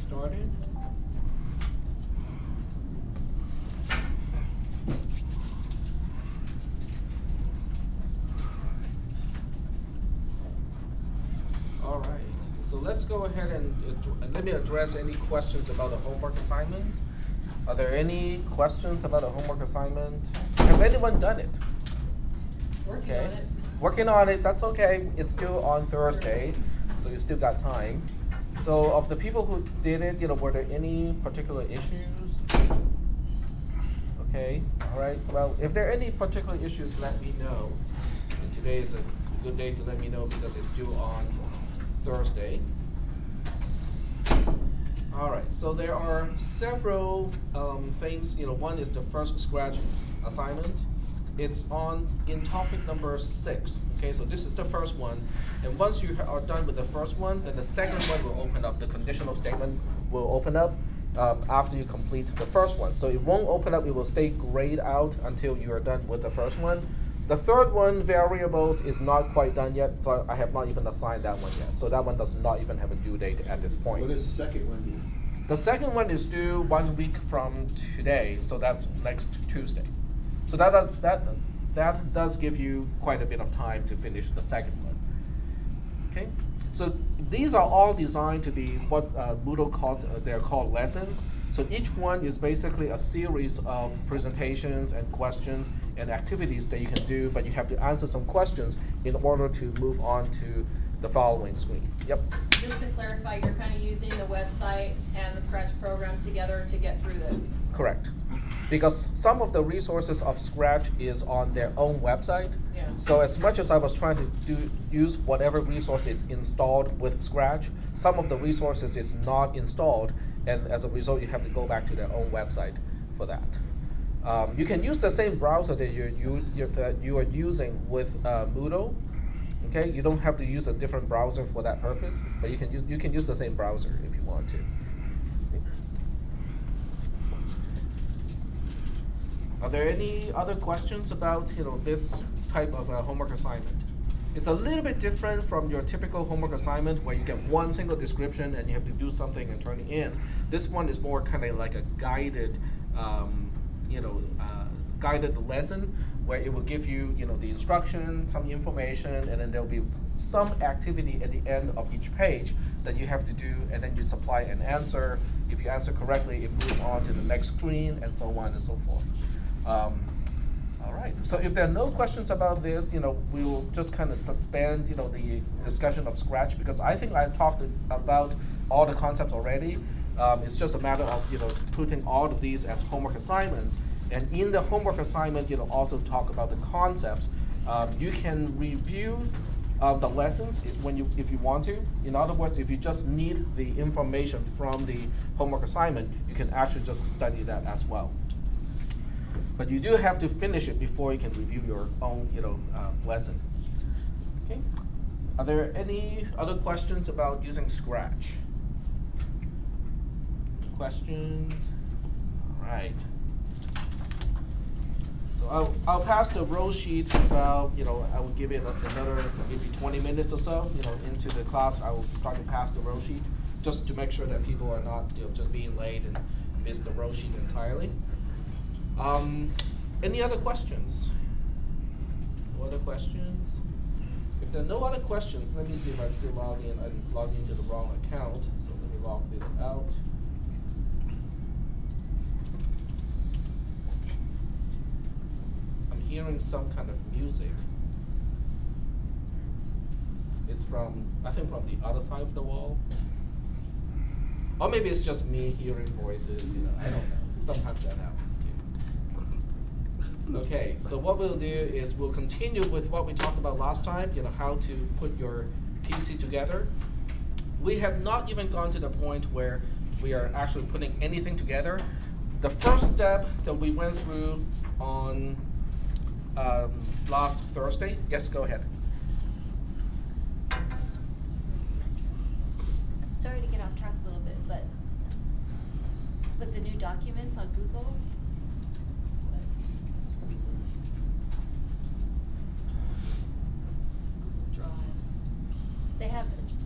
started. All right, so let's go ahead and let me address any questions about the homework assignment. Are there any questions about a homework assignment? Has anyone done it? Working on it. Working on it, that's okay. It's due on Thursday, so you still got time. So of the people who did it, were there any particular issues? Okay, all right. Well, if there are any particular issues, let me know. And today is a good day to let me know because it's due on Thursday. All right, so there are several things. One is the first Scratch assignment. It's in topic number 6. Okay, so this is the first one. And once you are done with the first one, then the second one will open up. The conditional statement will open up after you complete the first one. So it won't open up, it will stay grayed out until you are done with the first one. The third one, variables, is not quite done yet, so I have not even assigned that one yet. So that one does not even have a due date at this point. What does the second one do? The second one is due 1 week from today, so that's next Tuesday. So that does give you quite a bit of time to finish the second one. Okay, so these are all designed to be what Moodle calls, they're called lessons. So each one is basically a series of presentations and questions and activities that you can do, but you have to answer some questions in order to move on to the following screen. Yep. Just to clarify, you're kind of using the website and the Scratch program together to get through this. Correct. Because some of the resources of Scratch is on their own website. Yeah. So as much as I was trying to use whatever resource is installed with Scratch, some of the resources is not installed, and as a result, you have to go back to their own website for that. You can use the same browser that you are using with Moodle. Okay, you don't have to use a different browser for that purpose, but you can use the same browser if you want to. Are there any other questions about this type of homework assignment? It's a little bit different from your typical homework assignment where you get one single description and you have to do something and turn it in. This one is more kind of like a guided, guided lesson where it will give you, the instruction, some information, and then there'll be some activity at the end of each page that you have to do, and then you supply an answer. If you answer correctly, it moves on to the next screen, and so on and so forth. All right, so if there are no questions about this, we will just kind of suspend, the discussion of Scratch, because I think I talked about all the concepts already. It's just a matter of, putting all of these as homework assignments. And in the homework assignment, also talk about the concepts. You can review the lessons if you want to. In other words, if you just need the information from the homework assignment, you can actually just study that as well. But you do have to finish it before you can review your own, lesson. Okay. Are there any other questions about using Scratch? Questions? All right. So I'll pass the roll sheet about, I will give it another maybe 20 minutes or so, into the class. I will start to pass the roll sheet just to make sure that people are not, just being late and miss the roll sheet entirely. Any other questions? No other questions? If there are no other questions, let me see if I'm still logged in. I'm logged into the wrong account, so let me log this out. I'm hearing some kind of music. It's I think from the other side of the wall. Or maybe it's just me hearing voices, I don't know. Sometimes that happens. Okay, so what we'll do is we'll continue with what we talked about last time, how to put your PC together. We have not even gone to the point where we are actually putting anything together. The first step that we went through on last Thursday, yes, go ahead. Sorry to get off track a little bit, but with the new documents on Google,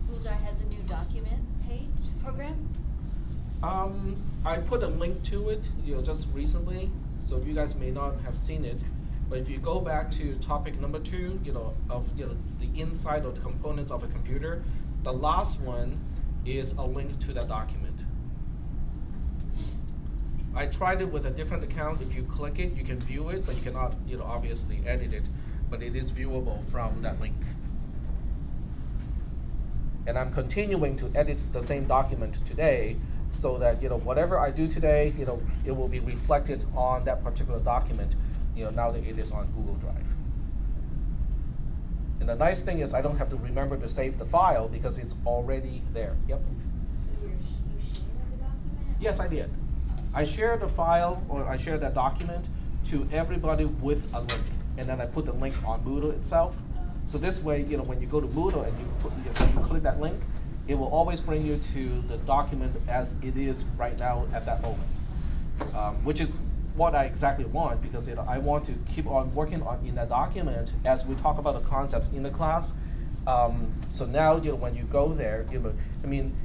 Google Drive has a new document page program. I put a link to it, just recently, so you guys may not have seen it. But if you go back to topic number 2, of the inside of the components of a computer, the last one is a link to that document. I tried it with a different account. If you click it, you can view it, but you cannot, obviously edit it. But it is viewable from that link. And I'm continuing to edit the same document today, so that whatever I do today, it will be reflected on that particular document, now that it is on Google Drive. And the nice thing is I don't have to remember to save the file because it's already there. Yep. So you shared the document? Yes, I did. I shared the file, or I shared that document to everybody with a link, and then I put the link on Moodle itself. So this way, when you go to Moodle and you click that link, it will always bring you to the document as it is right now at that moment, which is what I exactly want, because I want to keep on working in that document as we talk about the concepts in the class. So now, when you go there,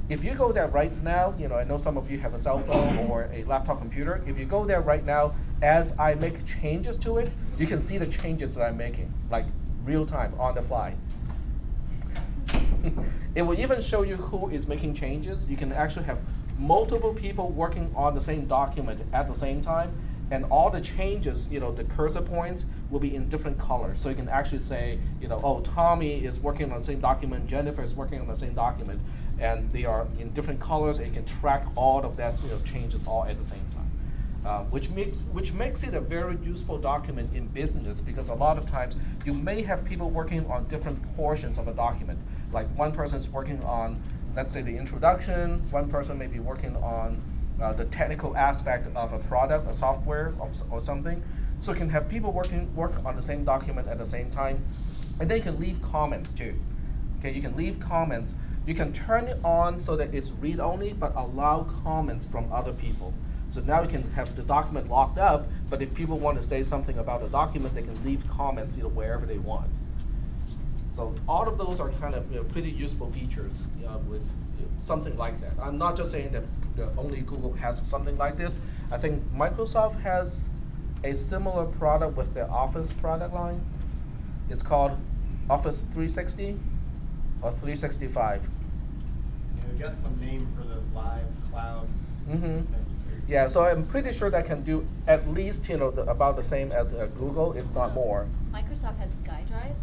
if you go there right now, I know some of you have a cell phone or a laptop computer. If you go there right now, as I make changes to it, you can see the changes that I'm making, like real time, on the fly. It will even show you who is making changes. You can actually have multiple people working on the same document at the same time, and all the changes, the cursor points will be in different colors. So you can actually say, oh, Tommy is working on the same document, Jennifer is working on the same document, and they are in different colors, and you can track all of that changes all at the same time. Which makes it a very useful document in business, because a lot of times you may have people working on different portions of a document. Like one person is working on, let's say, the introduction, one person may be working on the technical aspect of a product, a software, or something. So you can have people work on the same document at the same time, and then you can leave comments too. Okay, you can leave comments. You can turn it on so that it's read-only, but allow comments from other people. So now you can have the document locked up, but if people want to say something about the document, they can leave comments wherever they want. So all of those are kind of pretty useful features with something like that. I'm not just saying that only Google has something like this. I think Microsoft has a similar product with their Office product line. It's called Office 360 or 365. Yeah, we got some name for the live cloud. Mm-hmm. Yeah, so I'm pretty sure that can do at least about the same as Google, if not more. Microsoft has SkyDrive?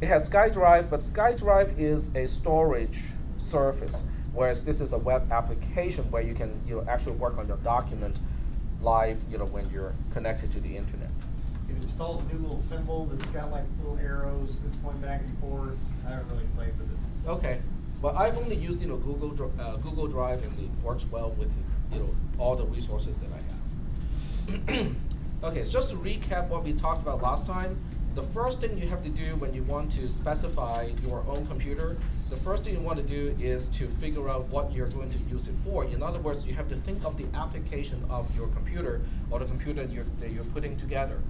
It has SkyDrive, but SkyDrive is a storage service, whereas this is a web application where you can actually work on your document live when you're connected to the internet. It installs a new little symbol that's got like little arrows that's going back and forth. I haven't really played with it. Okay, well, I've only used Google Drive, and it works well with all the resources that I have. Okay, so just to recap what we talked about last time, the first thing you have to do when you want to specify your own computer, the first thing you want to do is to figure out what you're going to use it for. In other words, you have to think of the application of your computer, or the computer that you're putting together.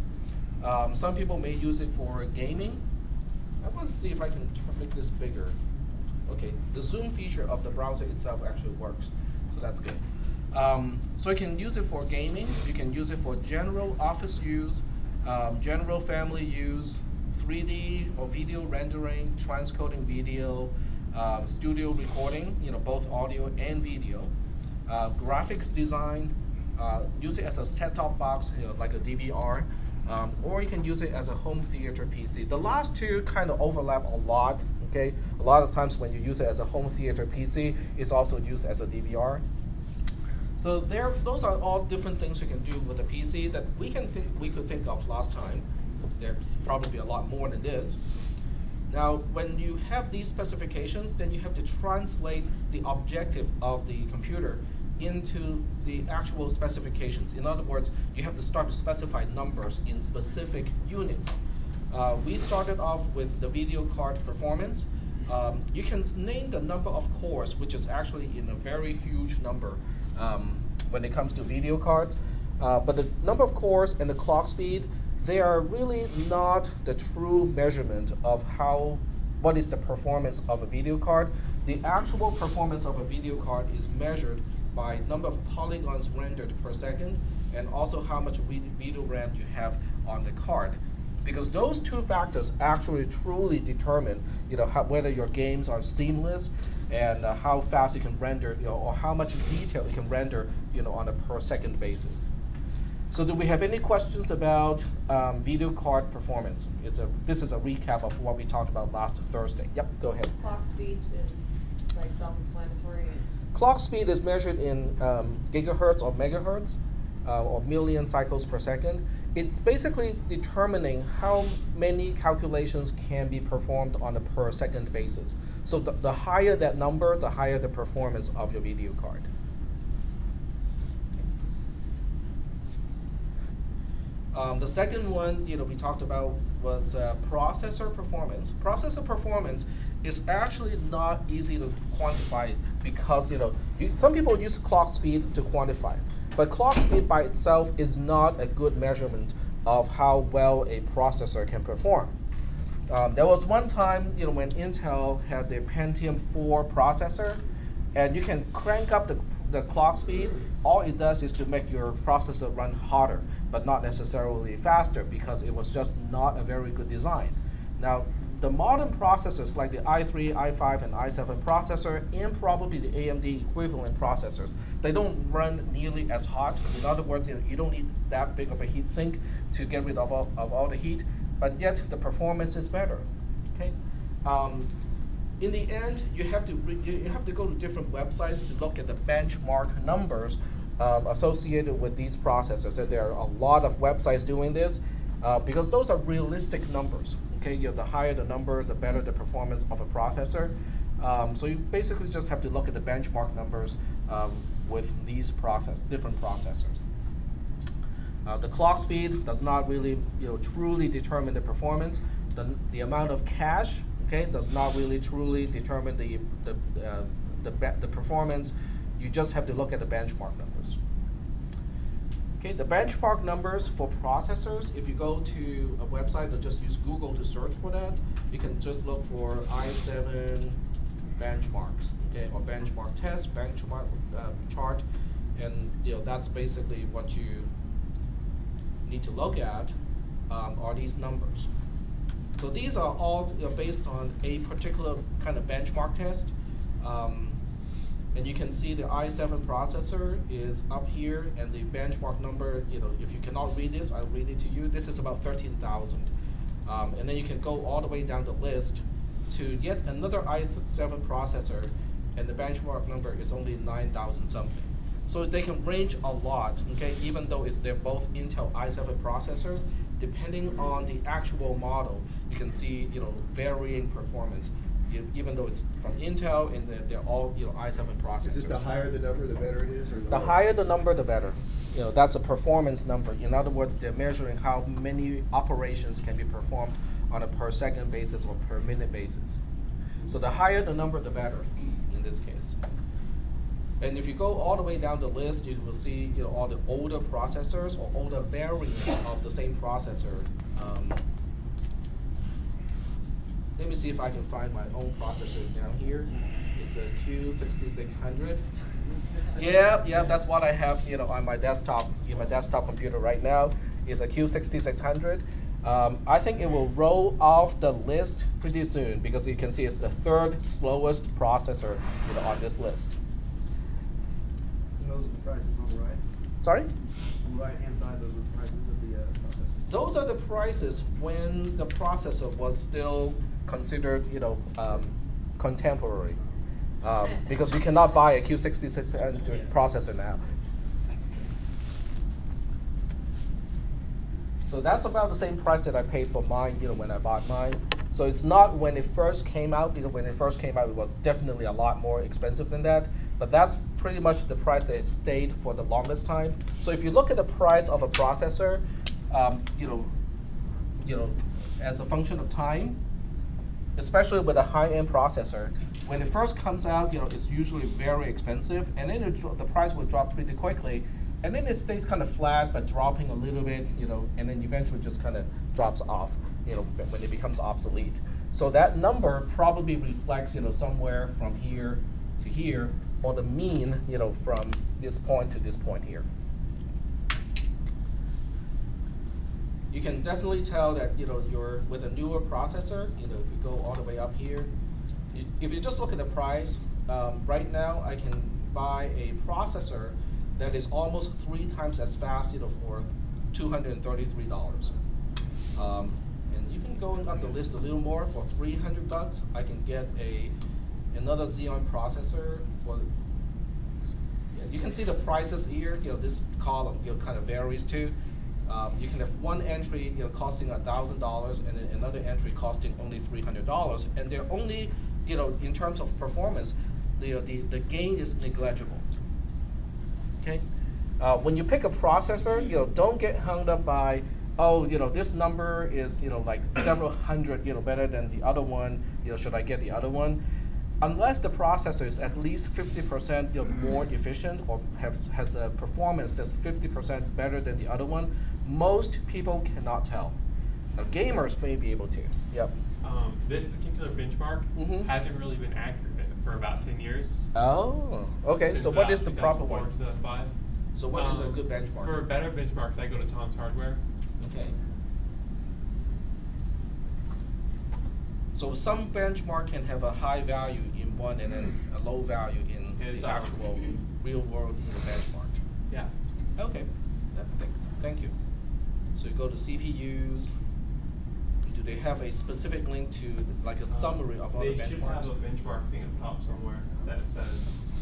Some people may use it for gaming. I want to see if I can make this bigger. Okay, the zoom feature of the browser itself actually works, so that's good. So you can use it for gaming, you can use it for general office use, general family use, 3D or video rendering, transcoding video, studio recording, both audio and video, graphics design, use it as a set-top box, like a DVR, or you can use it as a home theater PC. The last two kind of overlap a lot, okay? A lot of times when you use it as a home theater PC, it's also used as a DVR. So those are all different things you can do with a PC that we could think of last time. There's probably a lot more than this. Now, when you have these specifications, then you have to translate the objective of the computer into the actual specifications. In other words, you have to start to specify numbers in specific units. We started off with the video card performance. You can name the number of cores, which is actually in a very huge number when it comes to video cards. But the number of cores and the clock speed, they are really not the true measurement of what is the performance of a video card. The actual performance of a video card is measured by number of polygons rendered per second, and also how much video RAM you have on the card. Because those two factors actually truly determine, whether your games are seamless and how fast you can render, or how much detail you can render, on a per second basis. So do we have any questions about video card performance? This is a recap of what we talked about last Thursday. Yep, go ahead. Clock speed is like self-explanatory. Clock speed is measured in gigahertz or megahertz, or million cycles per second. It's basically determining how many calculations can be performed on a per second basis. So the higher that number, the higher the performance of your video card. The second one, we talked about was processor performance. Processor performance is actually not easy to quantify because some people use clock speed to quantify, but clock speed by itself is not a good measurement of how well a processor can perform. There was one time, when Intel had the Pentium 4 processor, and you can crank up the clock speed. All it does is to make your processor run hotter, but not necessarily faster, because it was just not a very good design. Now, the modern processors like the i3, i5, and i7 processor, and probably the AMD equivalent processors, they don't run nearly as hot. In other words, you don't need that big of a heat sink to get rid of all the heat, but yet the performance is better. Okay. In the end, you have to go to different websites to look at the benchmark numbers associated with these processors. And there are a lot of websites doing this because those are realistic numbers. Okay, the higher the number, the better the performance of a processor. So you basically just have to look at the benchmark numbers with these different processors. The clock speed does not really, truly determine the performance. The amount of cache, does not really truly determine the performance. You just have to look at the benchmark numbers. Okay, the benchmark numbers for processors, if you go to a website or just use Google to search for that, you can just look for i7 benchmarks, or benchmark test, benchmark chart, and that's basically what you need to look at, are these numbers. So these are all based on a particular kind of benchmark test. And you can see the i7 processor is up here, and the benchmark number, if you cannot read this, I'll read it to you. This is about 13,000. And then you can go all the way down the list to yet another i7 processor, and the benchmark number is only 9,000 something. So they can range a lot, even though they're both Intel i7 processors. Depending on the actual model, you can see varying performance. Even though it's from Intel and they're all i7 processors. Is it the higher the number, the better it is, or the higher the number, the better. That's a performance number. In other words, they're measuring how many operations can be performed on a per second basis or per minute basis. So the higher the number, the better in this case. And if you go all the way down the list, you will see all the older processors or older variants of the same processor. Let me see if I can find my own processor down here. It's a Q6600. Yeah, that's what I have, on my desktop, computer right now. Is a Q6600. I think it will roll off the list pretty soon because you can see it's the third slowest processor, on this list. And those are the prices on the right. Sorry? On the right-hand side, those are the prices of the processor. Those are the prices when the processor was still considered, contemporary, because you cannot buy a Q6600 processor now. So that's about the same price that I paid for mine, when I bought mine. So it's not when it first came out, because when it first came out, it was definitely a lot more expensive than that. But that's pretty much the price that it stayed for the longest time. So if you look at the price of a processor, as a function of time, especially with a high-end processor, when it first comes out, it's usually very expensive, and then the price will drop pretty quickly, and then it stays kind of flat, but dropping a little bit, and then eventually just kind of drops off, when it becomes obsolete. So that number probably reflects, somewhere from here to here, or the mean, from this point to this point here. You can definitely tell that you're with a newer processor. If you go all the way up here, if you just look at the price, right now I can buy a processor that is almost 3 times as fast, for $233. And even going up the list a little more, for $300, I can get another Xeon processor for. You can see the prices here. This column kind of varies too. You can have one entry costing $1,000 and then another entry costing only $300, and they're only in terms of performance, the gain is negligible. Okay, when you pick a processor, don't get hung up by this number is like several hundred better than the other one. Should I get the other one? Unless the processor is at least 50% more efficient or has a performance that's 50% better than the other one, most people cannot tell. Now, gamers may be able to. Yep. This particular benchmark hasn't really been accurate for about 10 years. Oh, okay. So what is the proper one? 2005. So what is a good benchmark? For better benchmarks, I go to Tom's Hardware. Okay. So some benchmark can have a high value in one and then a low value in It's, the actual real world benchmark. Yeah. Okay, thank you. So you go to CPUs. Do they have a specific link to like a summary of all the benchmarks? They should have a benchmark thing up top somewhere that says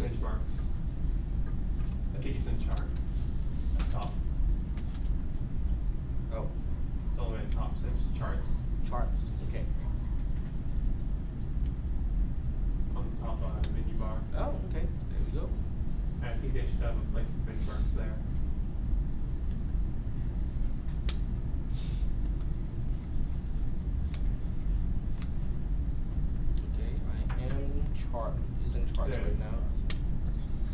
benchmarks. I think it's in chart up top. Oh, It's all the way at the top. Says charts charts. Okay. on the top menu bar. Oh, okay. There we go. And I think they should have a place for benchmarks there. Okay, I am using charts There it right is. now.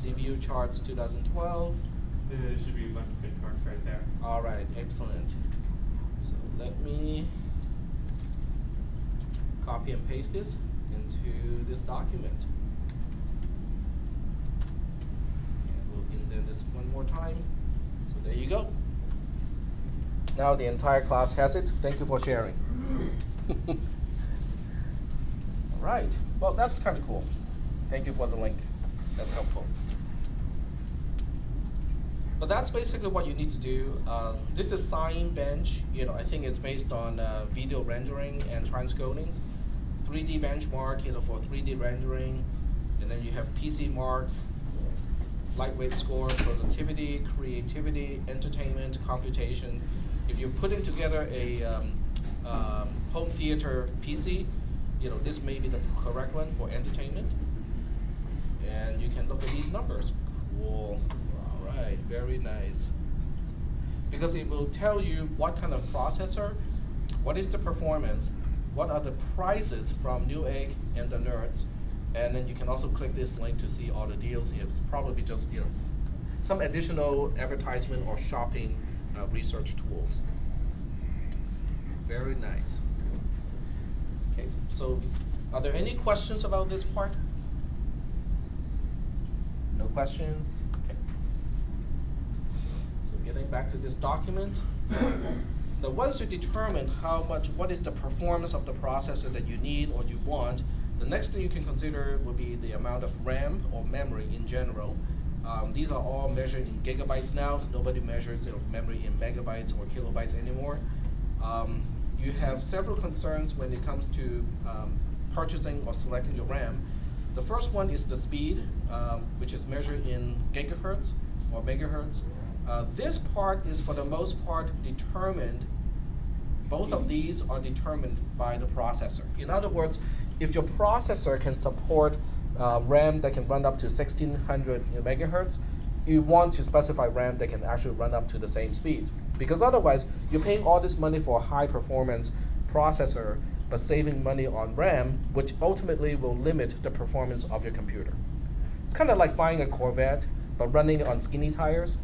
CPU charts 2012. There should be a bunch of benchmarks right there. All right, excellent. So let me copy and paste this into this document. And we'll indent this one more time. So there you go. Now the entire class has it. Thank you for sharing. All right. Well, that's kind of cool. Thank you for the link. That's helpful. But that's basically what you need to do. This is Sign Bench. I think it's based on video rendering and transcoding. 3D benchmark, for 3D rendering. And then you have PC mark, lightweight score, productivity, creativity, entertainment, computation. If you're putting together a home theater PC, this may be the correct one for entertainment. And you can look at these numbers. Cool. All right, very nice. Because it will tell you what kind of processor, what is the performance, what are the prices from Newegg and the Nerds, and then you can also click this link to see all the deals. It's probably just some additional advertisement or shopping research tools. Very nice. Okay, so are there any questions about this part? No questions? Okay. So getting back to this document. Now once you determine what is the performance of the processor that you need or you want, the next thing you can consider would be the amount of RAM or memory in general. These are all measured in gigabytes now. Nobody measures memory in megabytes or kilobytes anymore. You have several concerns when it comes to purchasing or selecting your RAM. The first one is the speed, which is measured in gigahertz or megahertz. This part is for the most part determined, both of these are determined by the processor. In other words, if your processor can support RAM that can run up to 1600 megahertz, you want to specify RAM that can actually run up to the same speed. Because otherwise, you're paying all this money for a high performance processor, but saving money on RAM, which ultimately will limit the performance of your computer. It's kind of like buying a Corvette, but running on skinny tires.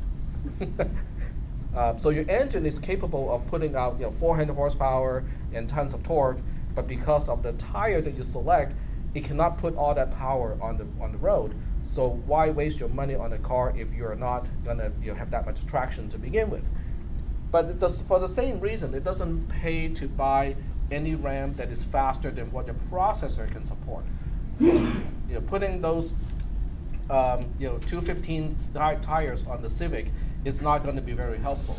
So your engine is capable of putting out 400 horsepower and tons of torque, but because of the tire that you select, it cannot put all that power on the road. So why waste your money on a car if you're not gonna have that much traction to begin with? But it does, for the same reason, it doesn't pay to buy any RAM that is faster than what your processor can support. Putting those 215 tires on the Civic is not going to be very helpful.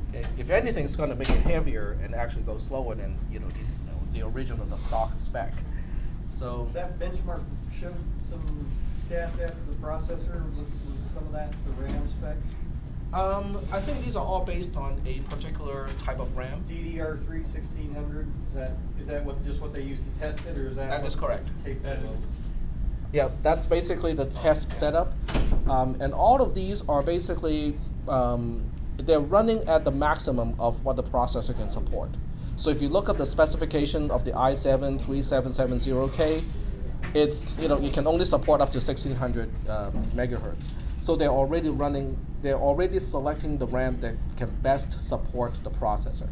Okay? If anything, it's going to make it heavier and actually go slower than the original, the stock spec. So That benchmark showed some stats after the processor, was some of that the RAM specs? I think these are all based on a particular type of RAM. DDR3 1600, is that what they used to test it, or is that? That is correct. Capable of? Yeah, that's basically the test setup. And all of these are basically, they're running at the maximum of what the processor can support. So if you look up the specification of the i7 3770K, it's, you can only support up to 1600 megahertz. So they're already selecting the RAM that can best support the processor.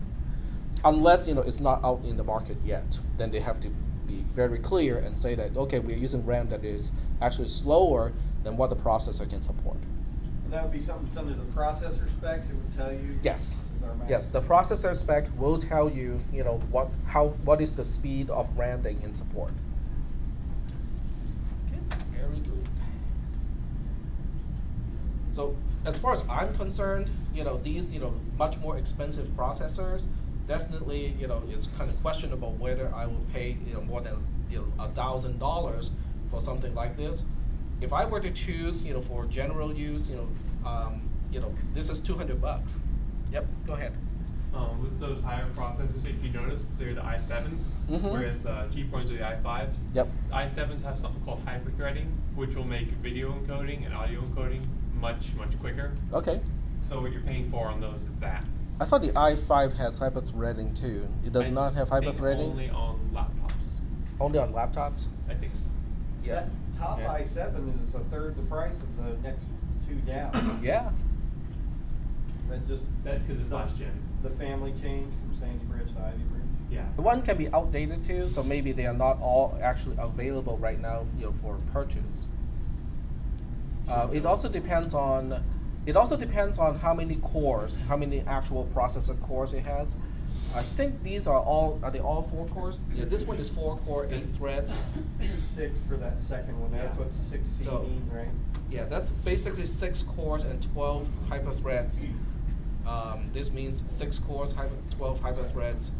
Unless, it's not out in the market yet, then they have to be very clear and say that, okay, we're using RAM that is actually slower than what the processor can support. And that would be something under the processor specs, it would tell you? Yes. This is our max. Yes, the processor spec will tell you, what is the speed of RAM they can support. Okay, very good. So as far as I'm concerned, these, much more expensive processors, definitely, it's kind of questionable whether I will pay, more than, $1,000 for something like this. If I were to choose, for general use, this is $200. Yep, go ahead. With those higher processors, if you notice, they're the i7s, Mhm. whereas the cheap ones are the i5s. Yep. The i7s have something called hyperthreading, which will make video encoding and audio encoding much, much quicker. Okay. So what you're paying for on those is that. I thought the i5 has hyperthreading too. It does I not have think hyperthreading? only on laptops. Only on laptops? I think so. Yeah. That top Yeah. i7 is a third the price of the next two down. Yeah. That just. That's because it's last gen. The family change from Sandy Bridge to Ivy Bridge. Yeah. One can be outdated too, so maybe they are not all actually available right now, for purchase. It also depends on how many cores, how many actual processor cores it has. I think these are they all 4 cores? Yeah, this one is 4 core, 8 threads. 6 for that second one, that's Yeah. what 6C So- means, right? Yeah, that's basically 6 cores and 12 hyperthreads. This means 6 cores, 12 hyperthreads,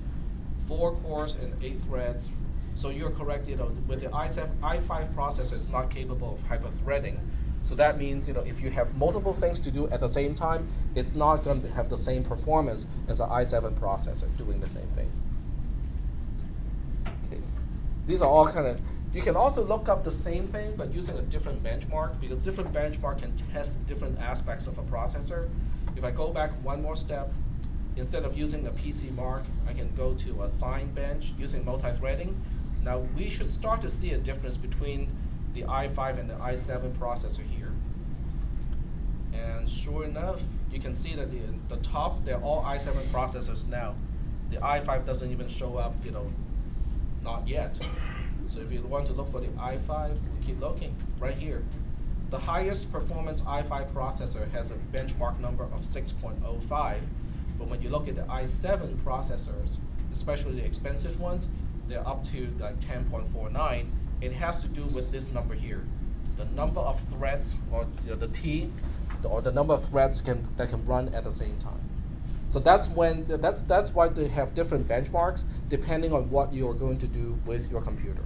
4 cores and 8 threads. So you're correct, with the i5 processor, it's not capable of hyperthreading. So that means, if you have multiple things to do at the same time, it's not going to have the same performance as an i7 processor doing the same thing. Okay. These are all you can also look up the same thing, but using a different benchmark, because different benchmark can test different aspects of a processor. If I go back one more step, instead of using a PC mark, I can go to a sign bench using multi-threading. Now we should start to see a difference between the i5 and the i7 processor here. And sure enough, you can see that the top, they're all i7 processors now. The i5 doesn't even show up, not yet. So if you want to look for the i5, keep looking right here. The highest performance i5 processor has a benchmark number of 6.05, but when you look at the i7 processors, especially the expensive ones, they're up to like 10.49. It has to do with this number here. The number of threads, or the T, or the number of threads that can run at the same time. So that's why they have different benchmarks depending on what you are going to do with your computer.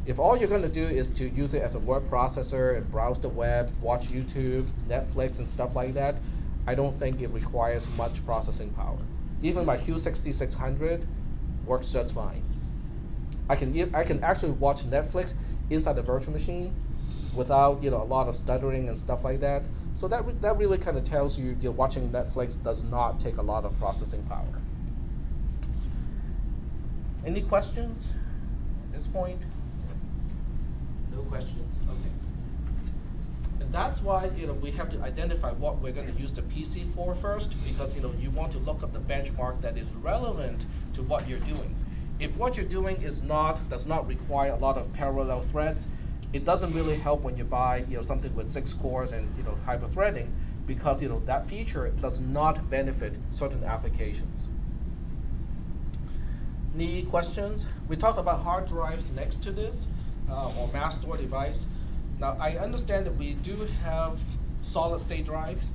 If all you're going to do is to use it as a word processor and browse the web, watch YouTube, Netflix, and stuff like that, I don't think it requires much processing power. Even my Q6600 works just fine. I can actually watch Netflix inside the virtual machine without a lot of stuttering and stuff like that. So that really kind of tells you watching Netflix does not take a lot of processing power. Any questions at this point? No questions? Okay. And that's why we have to identify what we're going to use the PC for first, because you want to look up the benchmark that is relevant to what you're doing. if what you're doing does not require a lot of parallel threads, it doesn't really help when you buy something with 6 cores and hyper-threading, because that feature does not benefit certain applications. Any questions? We talked about hard drives next to this, or mass store device. Now I understand that we do have solid state drives,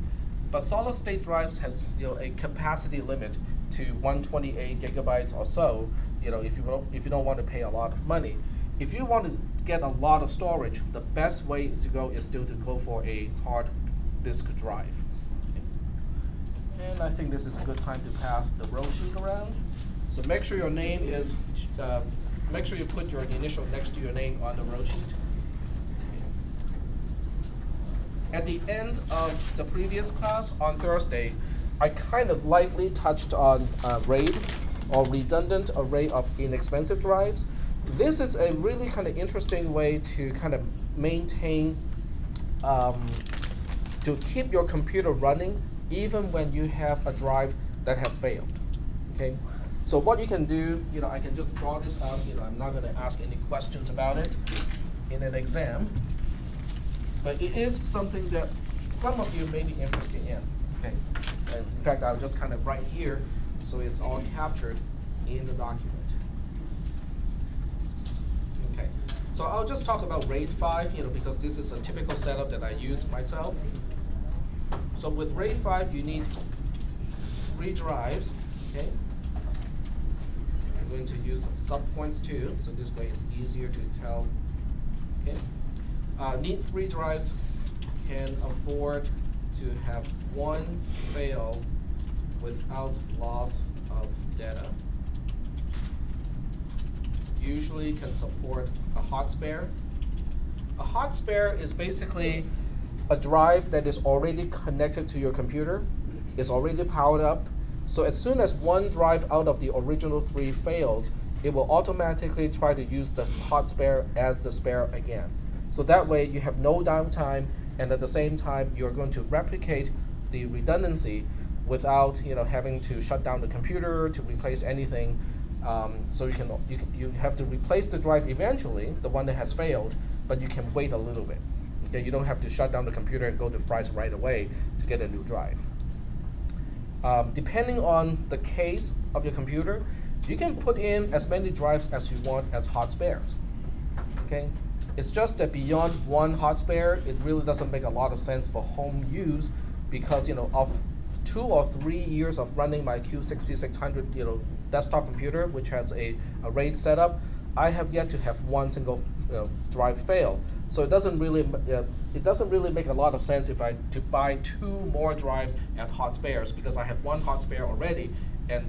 but solid state drives has a capacity limit to 128 gigabytes or so. If you don't want to pay a lot of money. If you want to get a lot of storage, the best way is still to go for a hard disk drive. And I think this is a good time to pass the row sheet around. So make sure your name is, make sure you put your initial next to your name on the row sheet. At the end of the previous class on Thursday, I kind of lightly touched on RAID, or redundant array of inexpensive drives. This is a really kind of interesting way to kind of maintain, to keep your computer running even when you have a drive that has failed. Okay, so what you can do, I can just draw this out. I'm not going to ask any questions about it in an exam, but it is something that some of you may be interested in. Okay, and in fact, I'll just kind of write here, so it's all captured in the document. Okay, so I'll just talk about RAID 5, because this is a typical setup that I use myself. So with RAID 5, you need 3 drives. Okay, I'm going to use subpoints too, so this way it's easier to tell. Okay, need 3 drives. Can afford to have 1 fail without loss of data. Usually can support a hot spare. A hot spare is basically a drive that is already connected to your computer, is already powered up. So as soon as 1 drive out of the original 3 fails, it will automatically try to use the hot spare as the spare again. So that way you have no downtime, and at the same time you're going to replicate the redundancy without having to shut down the computer to replace anything. So you have to replace the drive eventually, the one that has failed, but you can wait a little bit. Okay, you don't have to shut down the computer and go to fries right away to get a new drive. Depending on the case of your computer, you can put in as many drives as you want as hot spares. Okay, it's just that beyond 1 hot spare, it really doesn't make a lot of sense for home use, because of 2 or 3 years of running my Q6600 desktop computer, which has a RAID setup, I have yet to have 1 single drive fail. So it doesn't really make a lot of sense if I to buy 2 more drives and hot spares, because I have 1 hot spare already, and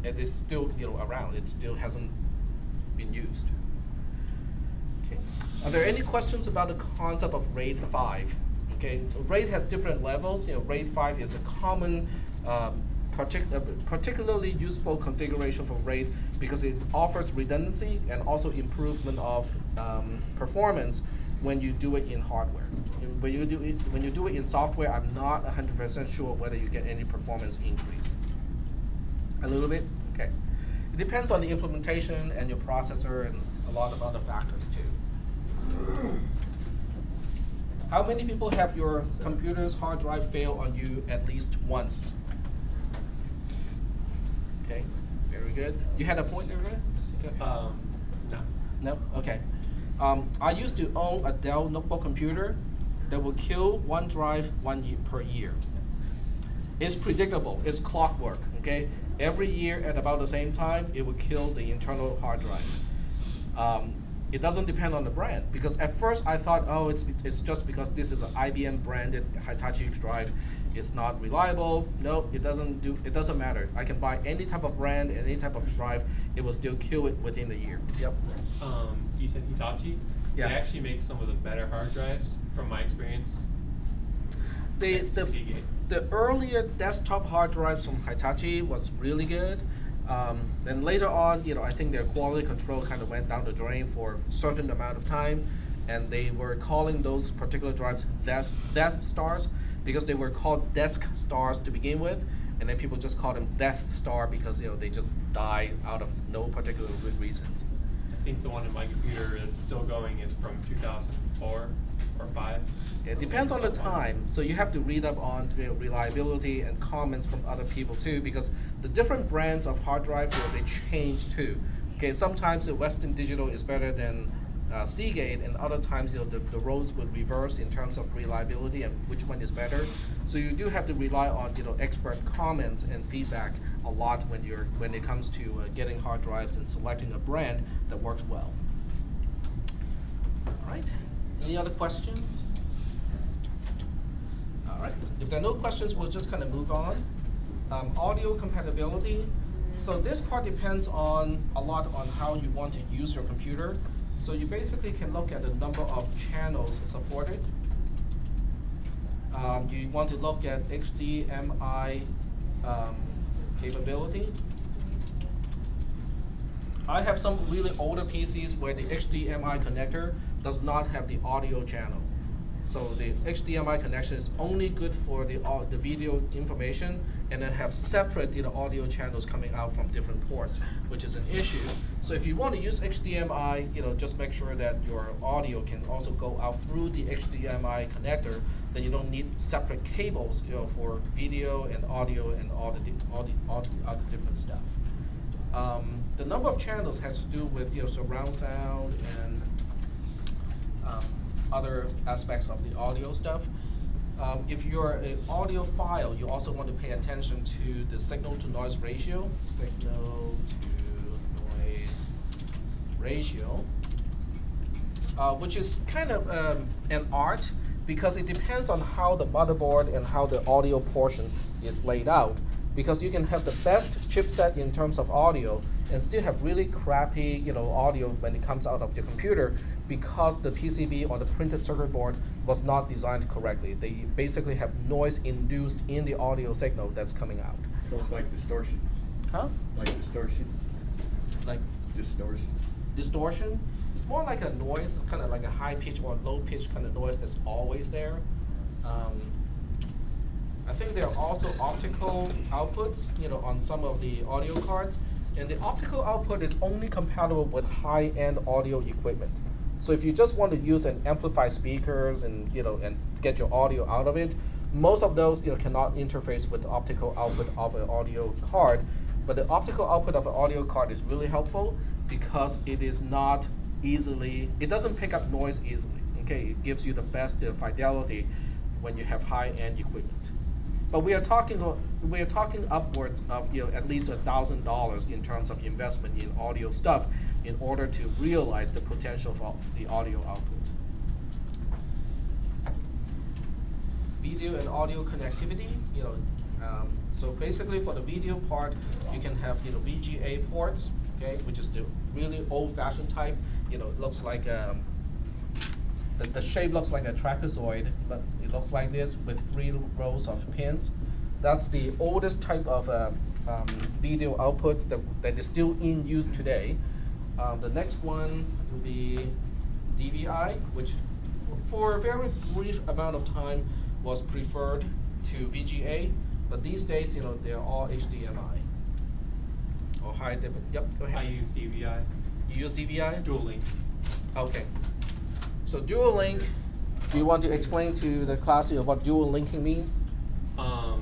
it's still around. It still hasn't been used. Okay. Are there any questions about the concept of RAID 5? Okay, RAID has different levels. RAID 5 is a common, particularly useful configuration for RAID because it offers redundancy and also improvement of performance when you do it in hardware. When you do it in software, I'm not 100% sure whether you get any performance increase. A little bit? Okay. It depends on the implementation and your processor and a lot of other factors too. How many people have your computer's hard drive fail on you at least once? Okay, very good. You had a point there, right? No. No? Okay. I used to own a Dell notebook computer that will kill 1 drive per year. It's predictable, it's clockwork, okay? Every year at about the same time, it will kill the internal hard drive. It doesn't depend on the brand, because at first I thought, oh, it's just because this is an IBM branded Hitachi drive, it's not reliable. No, it doesn't matter. I can buy any type of brand, any type of drive, it will still kill it within a year. Yep. You said Hitachi? Yeah. They actually make some of the better hard drives, from my experience. The earlier desktop hard drives from Hitachi was really good. Then later on, I think their quality control kind of went down the drain for a certain amount of time, and they were calling those particular drives Death Stars because they were called Desk Stars to begin with, and then people just call them Death Star because they just die out of no particular good reasons. I think the one in my computer that's still going is from 2004 or 5. It depends on the time, so you have to read up on reliability and comments from other people too, because the different brands of hard drive, they change too. Okay, sometimes the Western Digital is better than Seagate, and other times the roles would reverse in terms of reliability and which one is better. So you do have to rely on expert comments and feedback a lot when it comes to getting hard drives and selecting a brand that works well. All right. Any other questions? All right. If there are no questions, we'll just kind of move on. Audio compatibility. So this part depends a lot on how you want to use your computer. So you basically can look at the number of channels supported. You want to look at HDMI capability. I have some really older PCs where the HDMI connector does not have the audio channel. So the HDMI connection is only good for the video information, and then have separate audio channels coming out from different ports, which is an issue. So if you want to use HDMI, just make sure that your audio can also go out through the HDMI connector. Then you don't need separate cables, for video and audio and all the other different stuff. The number of channels has to do with surround sound and other aspects of the audio stuff. If you're an audiophile, you also want to pay attention to the signal-to-noise ratio. Signal-to-noise ratio, which is kind of an art, because it depends on how the motherboard and how the audio portion is laid out. Because you can have the best chipset in terms of audio and still have really crappy audio when it comes out of your computer, because the PCB or the printed circuit board was not designed correctly. They basically have noise induced in the audio signal that's coming out. So it's like distortion? Huh? Like distortion? Like Distortion? distortion? It's more like a noise, kind of like a high pitch or low pitch kind of noise that's always there. I think there are also optical outputs, on some of the audio cards, and the optical output is only compatible with high-end audio equipment. So if you just want to use and amplify speakers and and get your audio out of it, most of those cannot interface with the optical output of an audio card. But the optical output of an audio card is really helpful because it is not it doesn't pick up noise easily. Okay, it gives you the best fidelity when you have high-end equipment. But we are talking upwards of at least $1,000 in terms of investment in audio stuff in order to realize the potential of the audio output. Video and audio connectivity, so basically for the video part, you can have VGA ports, okay, which is the really old-fashioned type. It looks like the shape looks like a trapezoid, but it looks like this with 3 rows of pins. That's the oldest type of video output that is still in use today. The next one will be DVI, which for a very brief amount of time was preferred to VGA, but these days, they're all HDMI or high different. Yep, go ahead. I use DVI. You use DVI? Dual link. Okay. So dual link, do you want to explain to the class what dual linking means? Go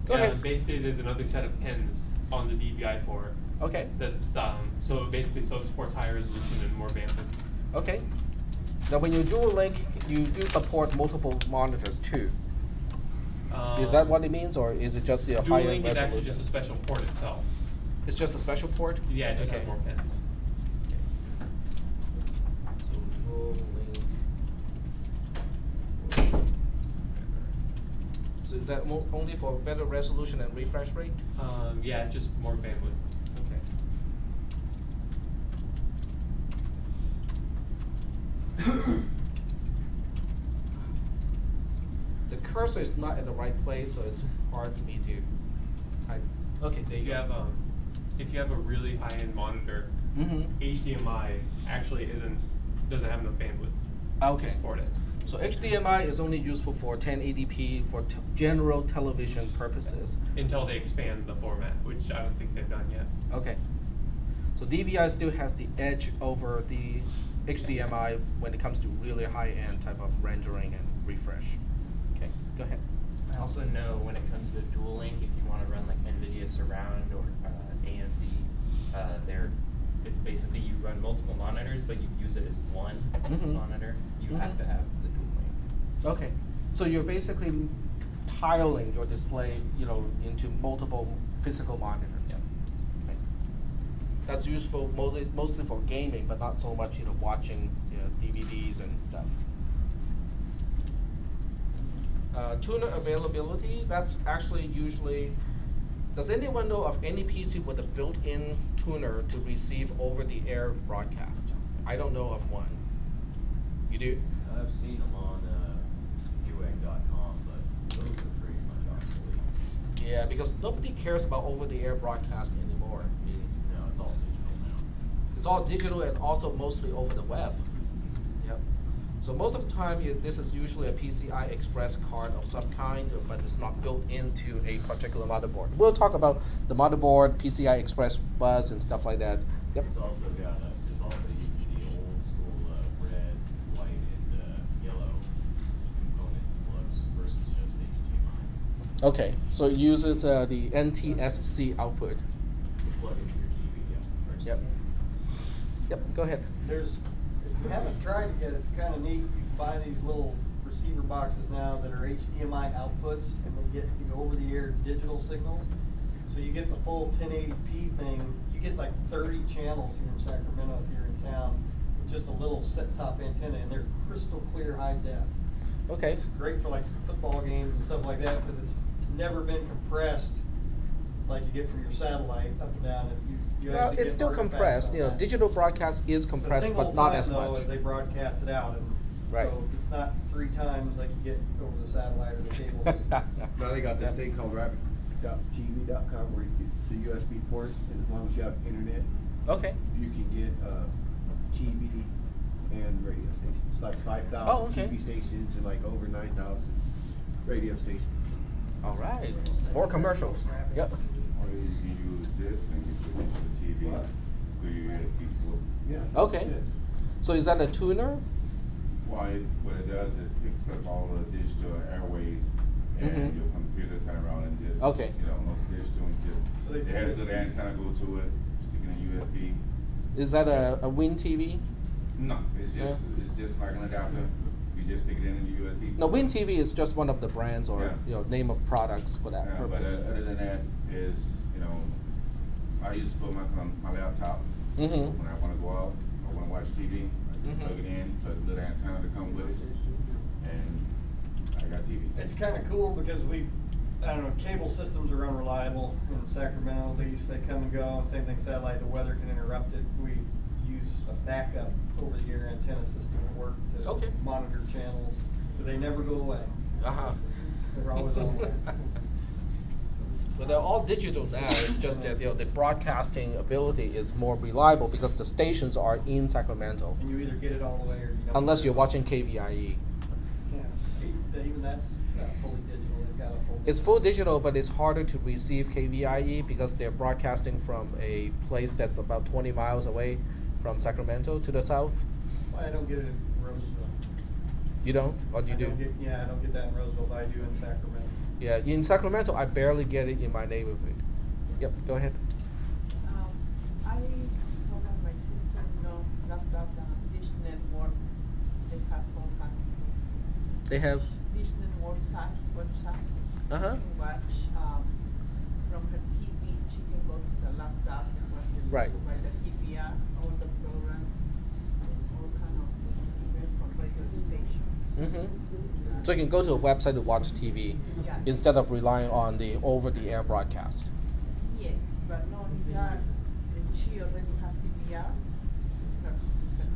ahead. Basically, there's another set of pins on the DVI port. Okay. That's so basically, so it supports higher resolution and more bandwidth. Okay. Now, when you dual link, you do support multiple monitors too. Is that what it means, or is it just the Dual higher link is actually resolution? just a special port itself. It's just a special port? Yeah, it just okay. has more pins. So dual link. So is that only for better resolution and refresh rate? Yeah, just more bandwidth. Okay. The cursor is not in the right place, so it's hard for me to type. Okay, there If you you go. have if you have a really high-end monitor, Mm-hmm. HDMI actually doesn't have enough bandwidth to Okay. support it. So HDMI is only useful for 1080p for general television purposes. Until they expand the format, which I don't think they've done yet. Okay. So DVI still has the edge over the HDMI when it comes to really high-end type of rendering and refresh. Okay, go ahead. I also know when it comes to dual link, if you want to run like NVIDIA Surround or AMD, it's basically you run multiple monitors, but you use it as one monitor. You have to have the dual link. Okay, so you're basically tiling your display, into multiple physical monitors. Yep. Okay. That's useful mostly for gaming, but not so much, watching DVDs and stuff. Tuner availability, that's actually usually, does anyone know of any PC with a built-in tuner to receive over-the-air broadcast? I don't know of one. You do? I've seen them on Newegg.com, but those are pretty much obsolete. Yeah, because nobody cares about over-the-air broadcast anymore. I mean, No, it's all digital now. it's all digital and also mostly over the web. Yep. So most of the time, this is usually a PCI Express card of some kind, but it's not built into a particular motherboard. We'll talk about the motherboard, PCI Express bus, and stuff like that. Yep. It's also got it's also used the old school red, white, and yellow component plugs versus just HDMI. Okay, so it uses the NTSC output. You plug into your TV, yeah. Yep. Yep, go ahead. There's, if you haven't tried it yet, it's kind of neat. You can buy these little receiver boxes now that are HDMI outputs, and they get these over-the-air digital signals. So you get the full 1080p thing. You get like 30 channels here in Sacramento if you're in town, with just a little set-top antenna, and they're crystal clear high def. Okay. It's great for like football games and stuff like that because it's never been compressed like you get from your satellite up and down. You Well, actually get it's still artifacts compressed. on that. Digital broadcast is It's a compressed, single but not time, as though, much. as they broadcast it out, and Right. so it's not 3 times like you get over the satellite or the cable system. Now they got this Yep. thing called rabbit.tv.com where it's a USB port, and as long as you have internet, Okay. you can get TV and radio stations. Like 5,000 Oh, okay. TV stations and like over 9,000 radio stations. All right. More commercials. Yep. Or you can use this and you put it into the TV What? through your USB switch. Yeah. Okay. So is that a tuner? Well, what it does is picks up all the digital airways and Mhm. your computer turn around and just, Okay. no digital and So they just, it has a little antenna go to it, stick it in USB. Is that a Win TV? No, it's just like an adapter. You just stick it in the USB. No, Win TV is just one of the brands or Yeah. name of products for that Yeah, but purpose. other than that is, I use it for my laptop. Mhm. When I want to go out, I want to watch TV, I just Mhm. plug it in, plug a little antenna to come with it, and I got TV. It's kind of cool because cable systems are unreliable in Sacramento. At least they come and go, and same thing satellite. The weather can interrupt it. We use a backup over-the-air antenna system at work to Okay. monitor channels because they never go away. Uh-huh. They're always on the way. But they're all digital now. It's just that the broadcasting ability is more reliable because the stations are in Sacramento, And you either get it all the way or you don't. unless get you're it. watching KVIE. Yeah, even that's not fully digital. They've got a full. It's full digital, but it's harder to receive KVIE because they're broadcasting from a place that's about 20 miles away from Sacramento to the south. Well, I don't get it in Roseville. You don't, or do you I do? don't get, I don't get that in Roseville, but I do in Sacramento. Yeah, in Sacramento, I barely get it in my neighborhood. Yep, go ahead. I saw that my sister-in-law laptop, Dish Network, they have all kinds of They have. Dish Network website. Uh-huh. She can watch from her TV. She can go to the laptop and watch the Right. by the TVR, all the programs, and all kind of things, even from radio stations. Mm-hmm. So you can go to a website to watch TV Yeah. instead of relying on the over-the-air broadcast. Yes, but not only that, she already have TVR, her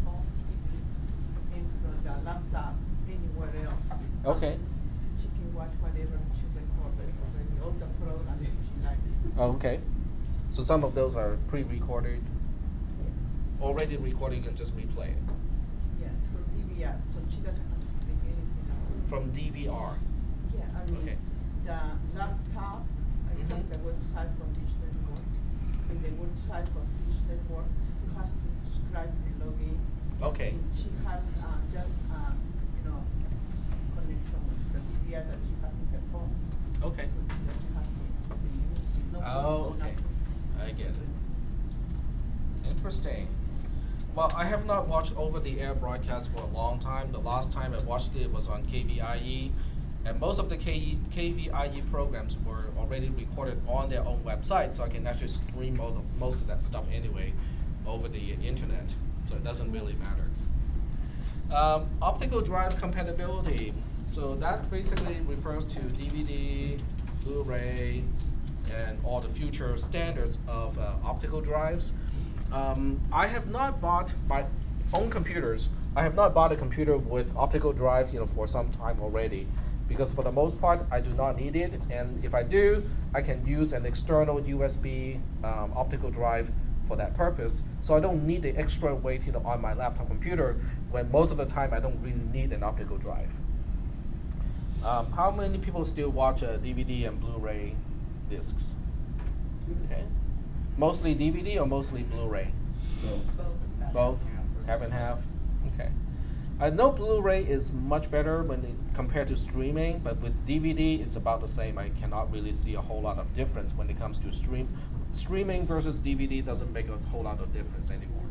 home TV, and from the laptop anywhere else. Okay. She can watch whatever she recorded already, all the programs that she likes. Okay. So some of those are pre-recorded, already recorded, you can just replay it. Yes, for TVR, so she doesn't have to bring anything from DVR. Yeah, I mean, Okay. the laptop, I Mhm. have the website from Dish Network. And the website from Dish Network, you have to subscribe and log in. Okay. And she has, just, connection with the DVR that she has in her phone. Okay. So she just has to use it. No Oh, phone, okay. nothing. I get it. Interesting. Well, I have not watched over-the-air broadcast for a long time. The last time I watched it was on KVIE, and most of the KVIE programs were already recorded on their own website, so I can actually stream most of that stuff anyway over the internet, so it doesn't really matter. Optical drive compatibility. So that basically refers to DVD, Blu-ray, and all the future standards of optical drives. I have not bought my own computers. I have not bought a computer with optical drive, for some time already, because for the most part, I do not need it. And if I do, I can use an external USB optical drive for that purpose. So I don't need the extra weight, on my laptop computer, when most of the time I don't really need an optical drive. How many people still watch DVD and Blu-ray discs? Okay. Mostly DVD or mostly Blu-ray? Both. Half and half. Okay. I know Blu-ray is much better compared to streaming, but with DVD, it's about the same. I cannot really see a whole lot of difference when it comes to streaming versus DVD. Doesn't make a whole lot of difference anymore.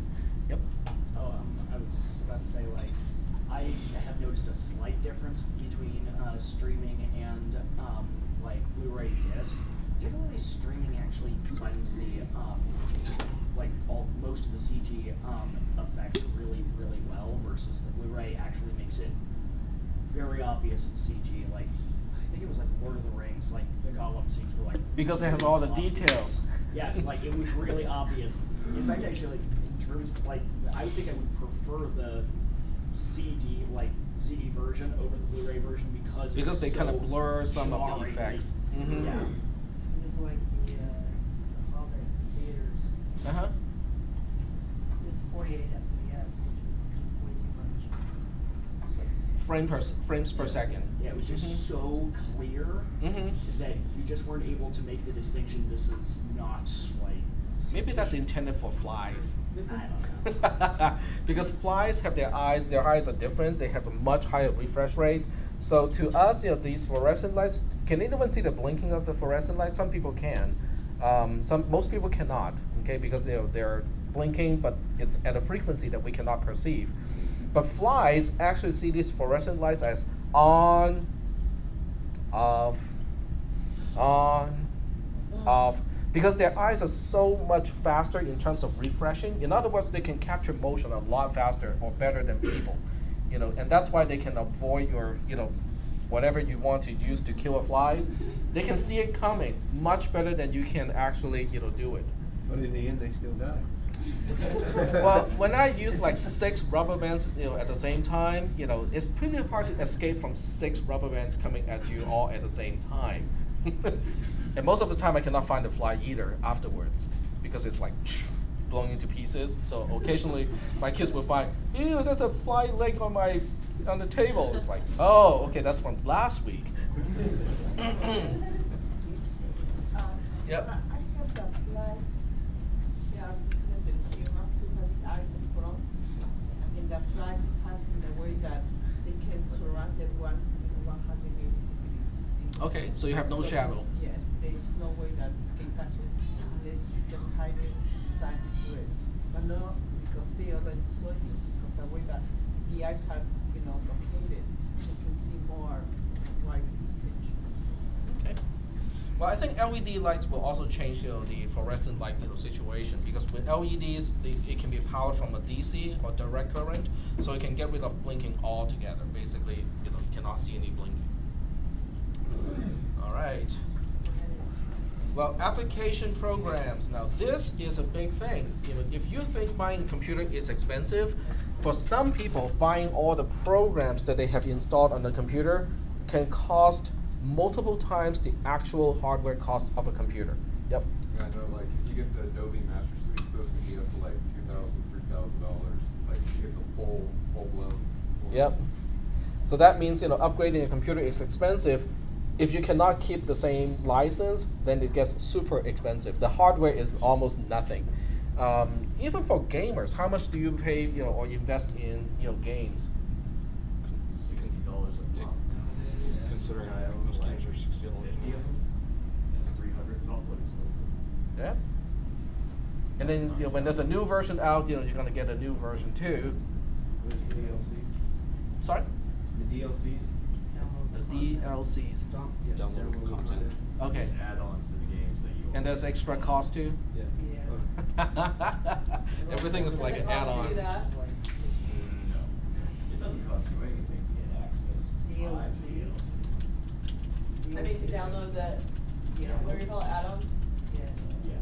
Yep. Oh, I was about to say, like, I have noticed a slight difference between streaming and like Blu-ray disc. Generally, streaming actually blends the most of the CG effects really, really well, versus the Blu-ray actually makes it very obvious it's CG. Like, I think it was like Lord of the Rings, like the Gollum scenes were like because it has all the obvious. details. Yeah, like it was really obvious. In fact, actually, in terms of, like, I would think I would prefer the CD version over the Blu-ray version because they it's kind of so blur some of the jarringly- effects. Mm-hmm. Yeah. It's like the Hobbit theaters. Uh-huh. It's 48 FPS, which is just way too much. Frames per second. Yeah, it was just so clear that you just weren't able to make the distinction. This is not like. Maybe CG. that's intended for flies. I don't know. Because flies have their eyes are different. They have a much higher refresh rate. So to us, these fluorescent lights, can anyone see the blinking of the fluorescent lights? Some people can. Most people cannot, okay, because they're blinking, but it's at a frequency that we cannot perceive. But flies actually see these fluorescent lights as on, off, because their eyes are so much faster in terms of refreshing. In other words, they can capture motion a lot faster or better than people, and that's why they can avoid your, whatever you want to use to kill a fly. They can see it coming much better than you can actually, do it. But in the end, they still die. Well, when I use like 6 rubber bands, at the same time, it's pretty hard to escape from 6 rubber bands coming at you all at the same time. And most of the time, I cannot find the fly either afterwards because it's like blown into pieces. So occasionally, my kids will find, ew, there's a fly leg on the table. It's like, oh, okay, that's from last week. Yep. I have the flies. They are different than human because the eyes are front. And the flies has in a way that they can surround the 180 degrees. Okay, so you have no shadow. Yes, there is no way that you can catch it unless you just hide it, dive into it. But no, because they already saw it, because the way that the eyes have, located, you can see more white distinction. Okay. Well, I think LED lights will also change, the fluorescent light, situation, because with LEDs, it can be powered from a DC or direct current, so it can get rid of blinking altogether. Basically, you cannot see any blinking. All right. Well, application programs. Now, this is a big thing. If you think buying a computer is expensive, for some people, buying all the programs that they have installed on the computer can cost multiple times the actual hardware cost of a computer. Yep. Yeah, I know, like, if you get the Adobe Master Suite, those can be up to like $2,000, $3,000. Like, if you get the full-blown. Yep. So that means upgrading a computer is expensive. If you cannot keep the same license, then it gets super expensive. The hardware is almost nothing. Even for gamers, how much do you pay or invest in games? $60 a pop nowadays. Considering most games are 60 dollars. 50 of them. It's 300 upwards. Yeah. And then when there's a new version out, you're gonna get a new version too. Where's the DLC? Sorry? The DLCs? The DLCs. Yeah, downloadable content. Okay. Just add-ons to the games that you. And there's extra cost too? Yeah. Everything is Does like it an cost to add-on. do that? No. It doesn't cost you anything to get access to live DLC. I mean, to download the, what do you call it, add-ons? Yeah.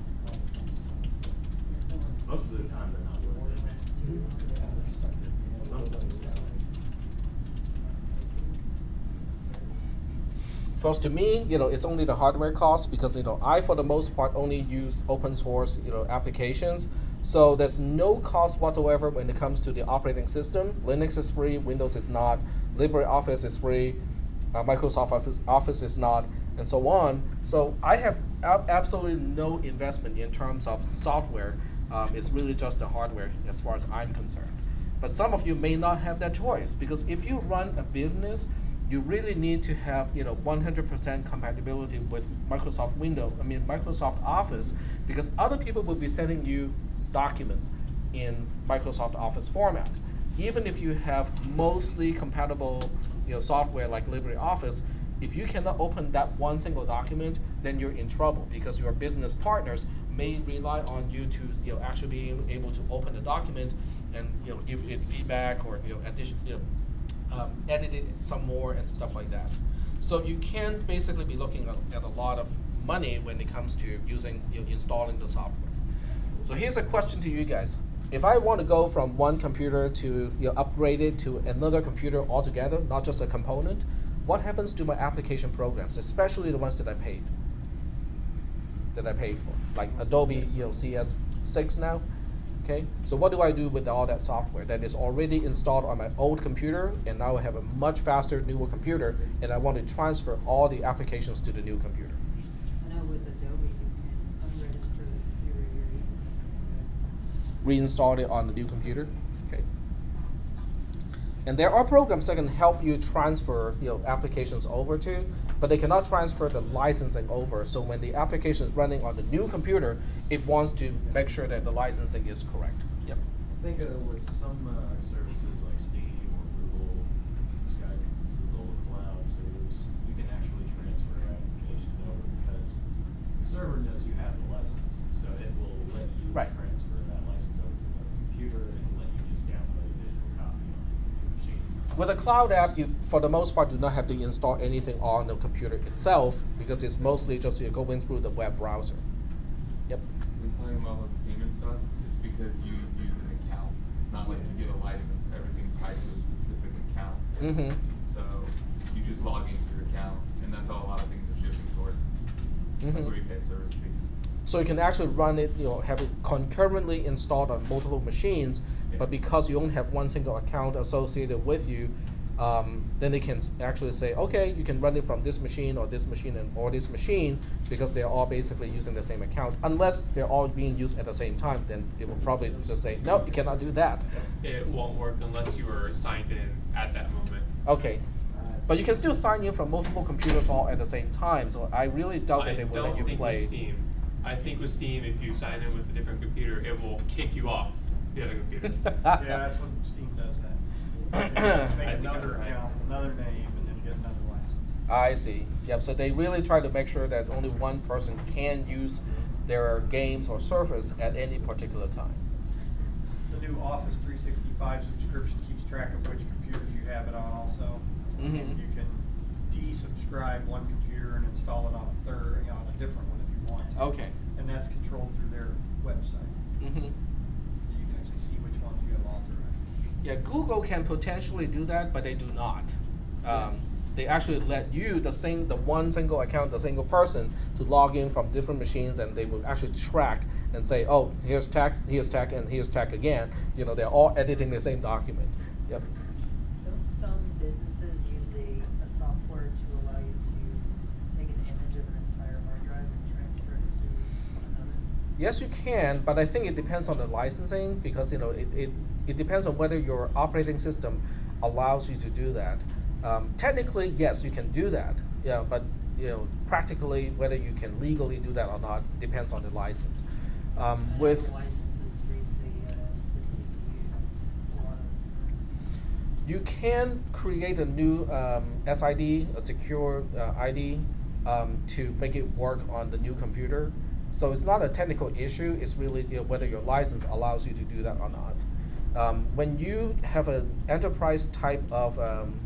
Most of the time they're not worth it. Sometimes. First, to me, it's only the hardware cost because I for the most part only use open source applications. So there's no cost whatsoever when it comes to the operating system. Linux is free, Windows is not, LibreOffice is free, Microsoft Office is not, and so on. So I have absolutely no investment in terms of software. It's really just the hardware as far as I'm concerned. But some of you may not have that choice because if you run a business, you really need to have 100% compatibility with Microsoft Office, because other people will be sending you documents in Microsoft Office format. Even if you have mostly compatible software like LibreOffice, if you cannot open that one single document, then you're in trouble because your business partners may rely on you to actually being able to open the document and give it feedback or edit it some more and stuff like that. So you can basically be looking at a lot of money when it comes to using installing the software. So here's a question to you guys. If I want to go from one computer to upgrade it to another computer altogether, not just a component, what happens to my application programs, especially the ones that I paid for, like Adobe CS6 now? Okay, so what do I do with all that software that is already installed on my old computer, and now I have a much faster, newer computer, and I want to transfer all the applications to the new computer? I know with Adobe, you can unregister the computer you're using. Reinstall it on the new computer. Okay. And there are programs that can help you transfer applications over to, but they cannot transfer the licensing over. So when the application is running on the new computer, it wants to make sure that the licensing is correct. Yep. I think with some services like Steam or Google Cloud Service, you can actually transfer applications over because the server knows you have the license, so it will let you transfer that license over to the computer and let you just download a digital copy onto your machine. With a cloud app, you, for the most part, do not have to install anything on the computer itself because it's mostly just you're going through the web browser. Yep. Was talking about with Steam and stuff, it's because you use an account. It's not like you get a license, everything's tied to a specific account. Mm-hmm. So you just log into your account, and that's how a lot of things are shifting towards. Mm-hmm. Like prepaid service fee. So you can actually run it, have it concurrently installed on multiple machines, but because you only have one single account associated with you, then they can actually say, okay, you can run it from this machine or this machine or this machine because they're all basically using the same account. Unless they're all being used at the same time, then it will probably just say, no, you cannot do that. It won't work unless you are signed in at that moment. Okay. But you can still sign in from multiple computers all at the same time, so I really doubt that they will let you play. With Steam. I think with Steam, if you sign in with a different computer, it will kick you off the other computer. Yeah, that's when Steam does that. Make another account, another name, and then get another license. I see. Yep. So they really try to make sure that only one person can use their games or service at any particular time. The new Office 365 subscription keeps track of which computers you have it on also. Mm-hmm. And you can desubscribe one computer and install it on a third, on a different one if you want to. Okay. And that's controlled through their website. Mm-hmm. You can actually see which ones you have authorized. Yeah, Google can potentially do that, but they do not. They actually let you, the one single account, the single person, to log in from different machines, and they will actually track and say, oh, here's tag, and here's tag again. They're all editing the same document. Yep. Don't some businesses Yes, you can, but I think it depends on the licensing because it depends on whether your operating system allows you to do that. Technically, yes, you can do that. Yeah, but practically, whether you can legally do that or not depends on the license. With you can create a new SID, a secure ID, to make it work on the new computer. So it's not a technical issue. It's really whether your license allows you to do that or not. When you have an enterprise type of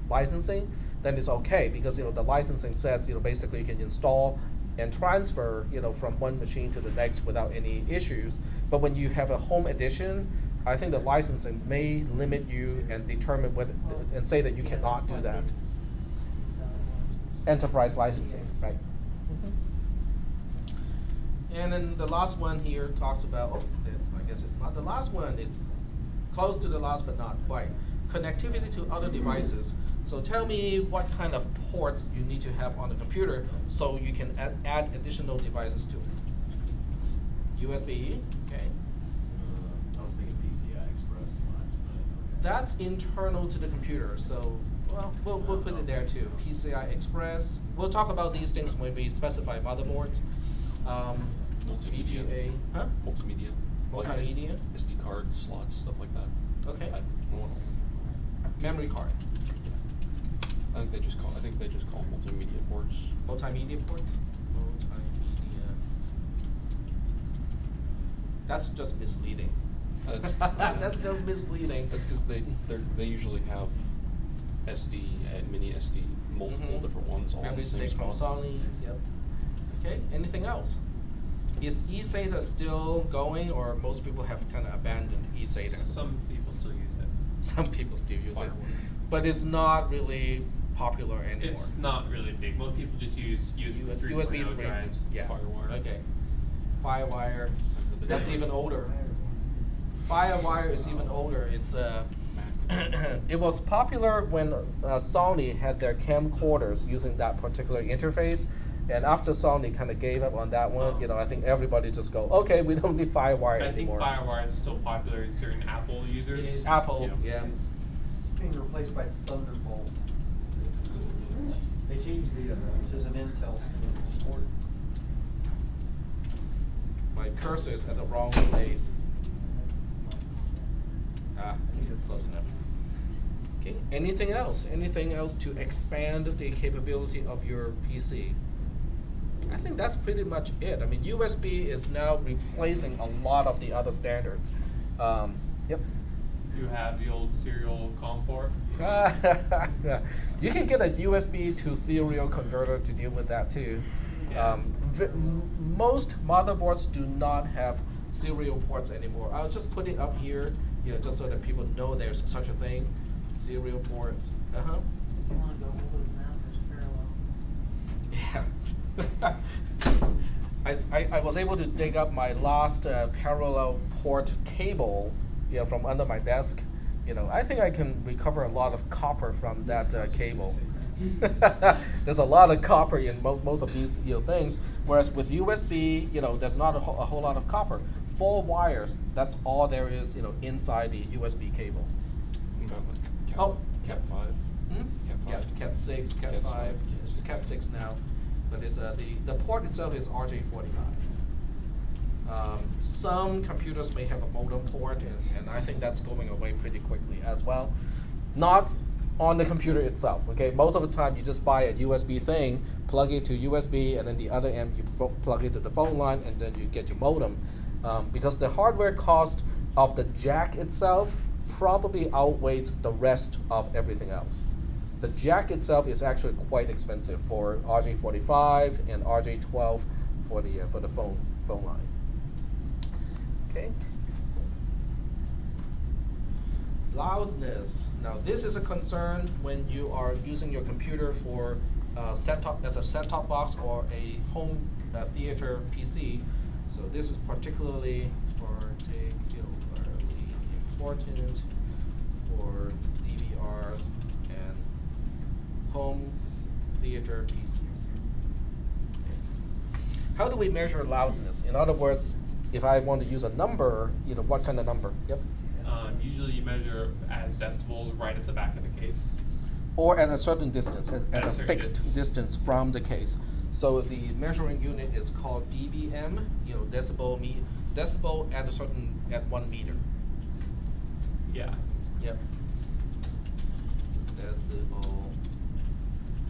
licensing, then it's okay because the licensing says basically you can install and transfer from one machine to the next without any issues. But when you have a home edition, I think the licensing may limit you and determine whether and say that you cannot do that. Enterprise licensing, right? And then the last one here talks about, I guess it's not the last one, it's close to the last but not quite. Connectivity to other devices. So tell me what kind of ports you need to have on the computer so you can add additional devices to it. USB, okay. I was thinking PCI Express slots, but okay. That's internal to the computer, so we'll put it there too. PCI Express. We'll talk about these things when we specify motherboards. Multimedia. VGA, huh? Multimedia. Multimedia. SD card slots, stuff like that. Okay. Memory card. I think they just call multimedia ports. Multimedia ports. Multimedia. That's just misleading. That's just misleading. That's because they usually have SD and mini SD, multiple different ones all in Memory the same stick from spot. Sony. Yep. Okay. Anything else? Is eSATA still going, or most people have kind of abandoned eSATA? Some people still use it. Some people still use it, Firewire. but it's not really popular anymore. It's not really big. Most people just use USB 3 drives. Yeah. Firewire. Okay. Firewire. That's even older. Firewire is even older. It's it was popular when Sony had their camcorders using that particular interface, and after Sony kind of gave up on that one, I think everybody just go, okay, we don't need Firewire anymore. I think Firewire is still popular in certain Apple users. Apple, yeah. It's being replaced by Thunderbolt. They changed the Which is an Intel port. My cursor is at the wrong place. Close enough. Okay. Anything else? Anything else to expand the capability of your PC? I think that's pretty much it. I mean, USB is now replacing a lot of the other standards. Yep. You have the old serial COM port. You can get a USB to serial converter to deal with that too. Yeah. Most motherboards do not have serial ports anymore. I'll just put it up here, just so that people know there's such a thing. Serial ports. If you wanna go Google now, there's parallel. Yeah. I was able to dig up my last parallel port cable, from under my desk. I think I can recover a lot of copper from that cable. There's a lot of copper in most of these things, whereas with USB, there's not a whole lot of copper. 4 wires, that's all there is, inside the USB cable. Cat 5. Cat 5. Yeah, Cat 6, Cat 5. It's Cat 6 now, but it's the port itself is RJ45. Some computers may have a modem port, and I think that's going away pretty quickly as well. Not on the computer itself, okay? Most of the time you just buy a USB thing, plug it to USB, and then the other end you plug it to the phone line, and then you get your modem. Because the hardware cost of the jack itself probably outweighs the rest of everything else. The jack itself is actually quite expensive for RJ45 and RJ12 for the phone line. Okay. Loudness. Now this is a concern when you are using your computer for as a set-top box or a home theater PC. So this is particularly important for DVRs and home theater PCs. Okay. How do we measure loudness? In other words, if I want to use a number, what kind of number? Yep. Usually you measure as decibels right at the back of the case. Or at a certain distance, at a certain fixed distance from the case. So the measuring unit is called dBm, decibel at 1 meter. Yeah. Yep. So decibel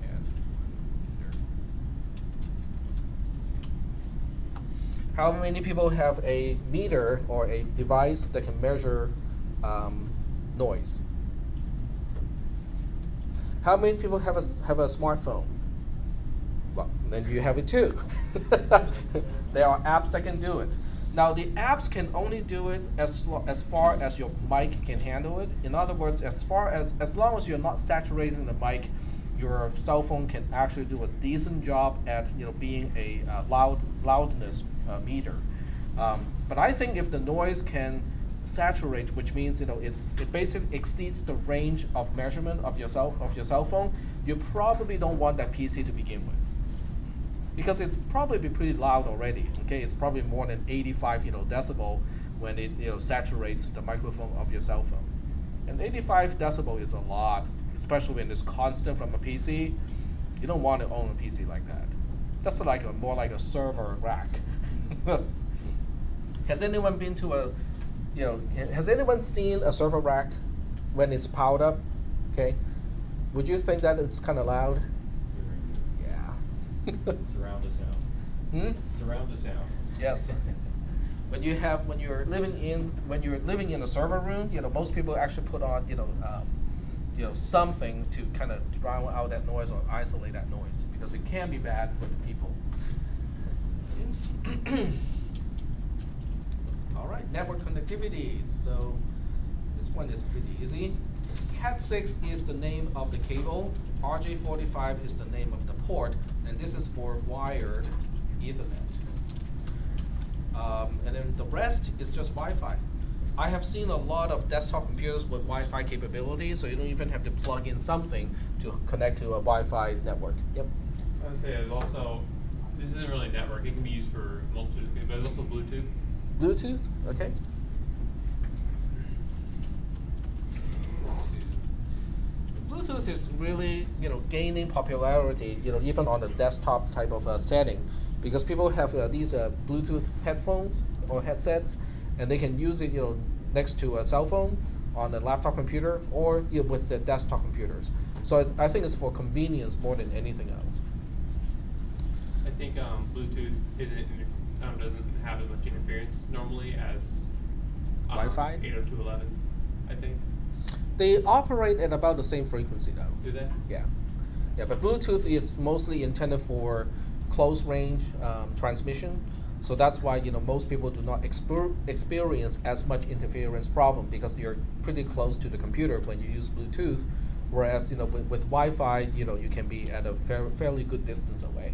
at 1 meter. How many people have a meter or a device that can measure noise? How many people have a smartphone? Well, then you have it too. There are apps that can do it. Now the apps can only do it as far as your mic can handle it. In other words, as long as you're not saturating the mic, your cell phone can actually do a decent job at being a loudness meter. But I think if the noise can saturate, which means it basically exceeds the range of measurement of your cell phone, you probably don't want that PC to begin with, because it's probably pretty loud already. Okay, it's probably more than 85 decibel when it saturates the microphone of your cell phone, and 85 decibel is a lot, especially when it's constant from a PC. You don't want to own a PC like that. That's more like a server rack. Has anyone been to has anyone seen a server rack when it's powered up? Okay, would you think that it's kind of loud? Yeah. Surround the sound. Surround the sound. Yes. When you're living in a server room, most people actually put on something to kind of drown out that noise or isolate that noise, because it can be bad for the people. All right, network connectivity. So this one is pretty easy. Cat6 is the name of the cable. RJ45 is the name of the port, and this is for wired Ethernet. And then the rest is just Wi-Fi. I have seen a lot of desktop computers with Wi-Fi capability, so you don't even have to plug in something to connect to a Wi-Fi network. Yep. I would say there's also, this isn't really a network, it can be used for multiple things, but there's also Bluetooth. Bluetooth, okay. Bluetooth is really, gaining popularity, even on the desktop type of setting, because people have these Bluetooth headphones or headsets, and they can use it, next to a cell phone, on a laptop computer, or with the desktop computers. So I think it's for convenience more than anything else. I think Bluetooth doesn't have as much interference normally as Wi-Fi? 802.11, I think. They operate at about the same frequency though. Do they? Yeah. Yeah, but Bluetooth is mostly intended for close range transmission. So that's why most people do not experience as much interference problem, because you're pretty close to the computer when you use Bluetooth, whereas with Wi-Fi you can be at a fairly good distance away.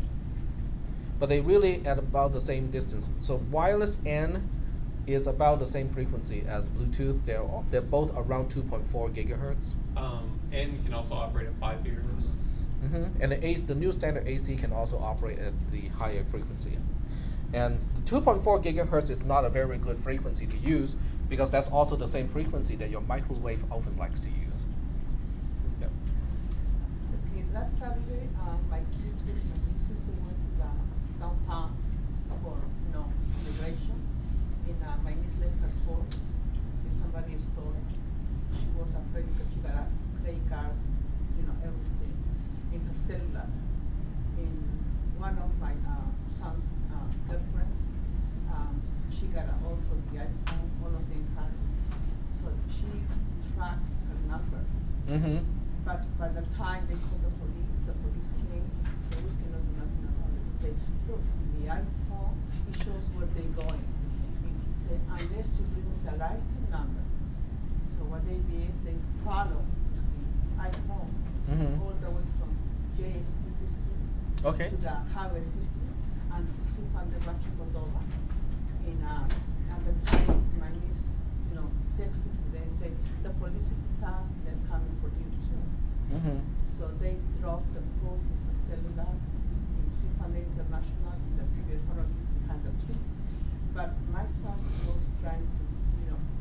But they really at about the same distance. So wireless N is about the same frequency as Bluetooth. They're both around 2.4 gigahertz. N can also operate at 5 gigahertz. And the new standard AC can also operate at the higher frequency. And the 2.4 gigahertz is not a very good frequency to use, because that's also the same frequency that your microwave oven likes to use. Yep. Okay, last Saturday, my kids with my nieces, they went to the downtown for, immigration. And my niece left her purse, and somebody stole it. She was afraid because she got a credit cards, everything in her cellular. And one of my son's girlfriends, she got also the iPhone, all of them had it. So she tracked her number. But by the time they called the police came and said, we cannot do nothing about it. They said, look, the iPhone, it shows where they're going. And he said, unless you bring me the license number. So what they did, they followed the iPhone all the way from JS Okay. to the Highway 50, and she found the Rancho Cordova. And at the time, my niece, texted to them and said, the police passed, they're coming for you too. So they dropped the proof of the cellular in Symphony International in the city of behind the trees. But my son was trying to,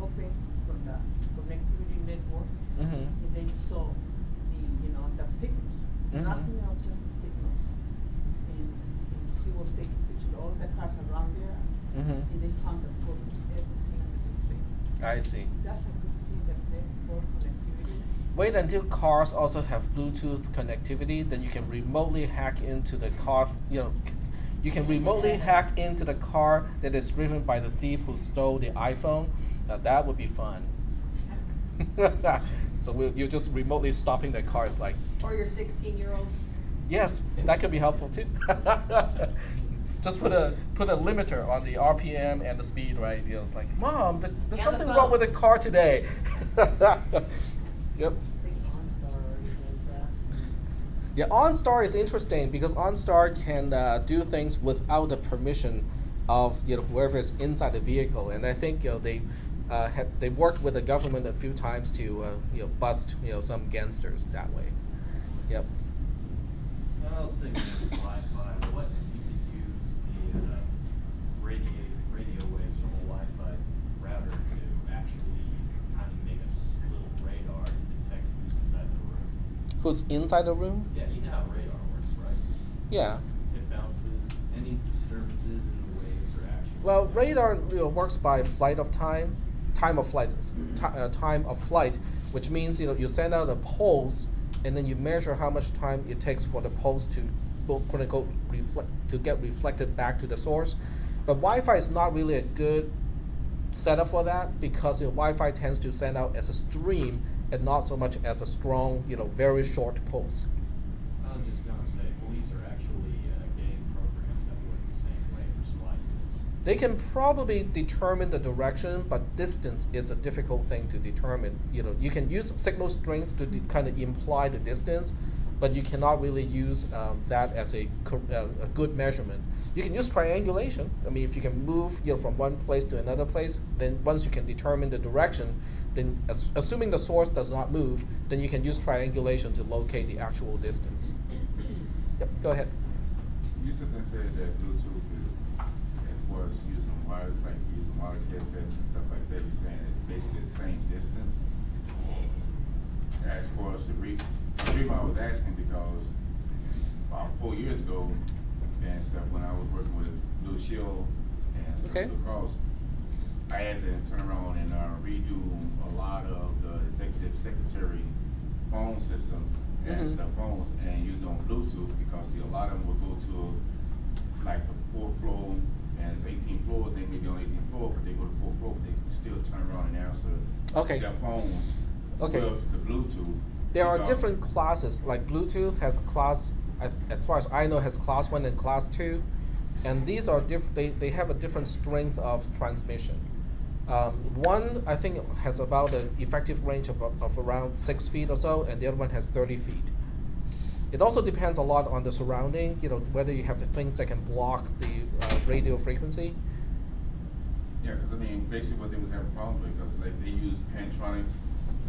open from the connectivity network, Mm-hmm. and they saw the signals, Mhm. nothing else, just the signals. And he was taking pictures of all the cars around there, Mhm. and they found the photos, everything on the street. I see. That's a good thing, that network connectivity. Wait until cars also have Bluetooth connectivity, then you can remotely hack into the car. You can remotely hack into the car that is driven by the thief who stole the iPhone. Now that would be fun. So you're just remotely stopping the car. It's like, Or your 16-year-old. yes, that could be helpful too. Just put a limiter on the RPM and the speed, right? It's like, Mom, there's And the something phone. wrong with the car today. Yep. I think OnStar already does that. Yeah, OnStar is interesting because OnStar can do things without the permission of whoever is inside the vehicle, and I think they worked with the government a few times to bust some gangsters that way. Yep. I was thinking of Wi-Fi. What if you could use the radio waves from a Wi-Fi router to actually kind of make a little radar to detect who's inside the room? Who's inside the room? Yeah, you know how radar works, right? Yeah. It bounces. Any disturbances in the waves are actually. Well, radar works by flight of time, time of flight, which means you send out a pulse, and then you measure how much time it takes for the pulse to quote unquote get reflected back to the source. But Wi-Fi is not really a good setup for that because Wi-Fi tends to send out as a stream and not so much as a strong, very short pulse. I was just gonna say, police are actually getting programs that work the same way for SWAT units. They can probably determine the direction, but distance is a difficult thing to determine. You can use signal strength to kind of imply the distance, but you cannot really use that as a good measurement. You can use triangulation. I mean, if you can move from one place to another place, then once you can determine the direction, then assuming the source does not move, then you can use triangulation to locate the actual distance. Yep, go ahead. You something said that Bluetooth is, as far as using wireless, like using wireless headsets and stuff like that, you're saying it's basically the same distance. As far as the reason I was asking because about 4 years ago and stuff, when I was working with Blue Shield and Okay. Blue Cross, I had to turn around and redo a lot of the executive secretary phone system and Mhm. stuff phones and use it on Bluetooth because see, a lot of them will go to like the 4th floor and it's 18 floors, they may be on 18th floor, but they go to 4th floor, but they can still turn around and answer their phones Okay. with the Bluetooth. There are because- different classes, like Bluetooth has class, as far as I know, has class 1 and class 2, and these are they have a different strength of transmission. One, I think, has about an effective range of around 6 feet or so, and the other one has 30 feet. It also depends a lot on the surrounding, whether you have things that can block the radio frequency. Yeah, because I mean, basically what they was having problems with, because like they use Pantronics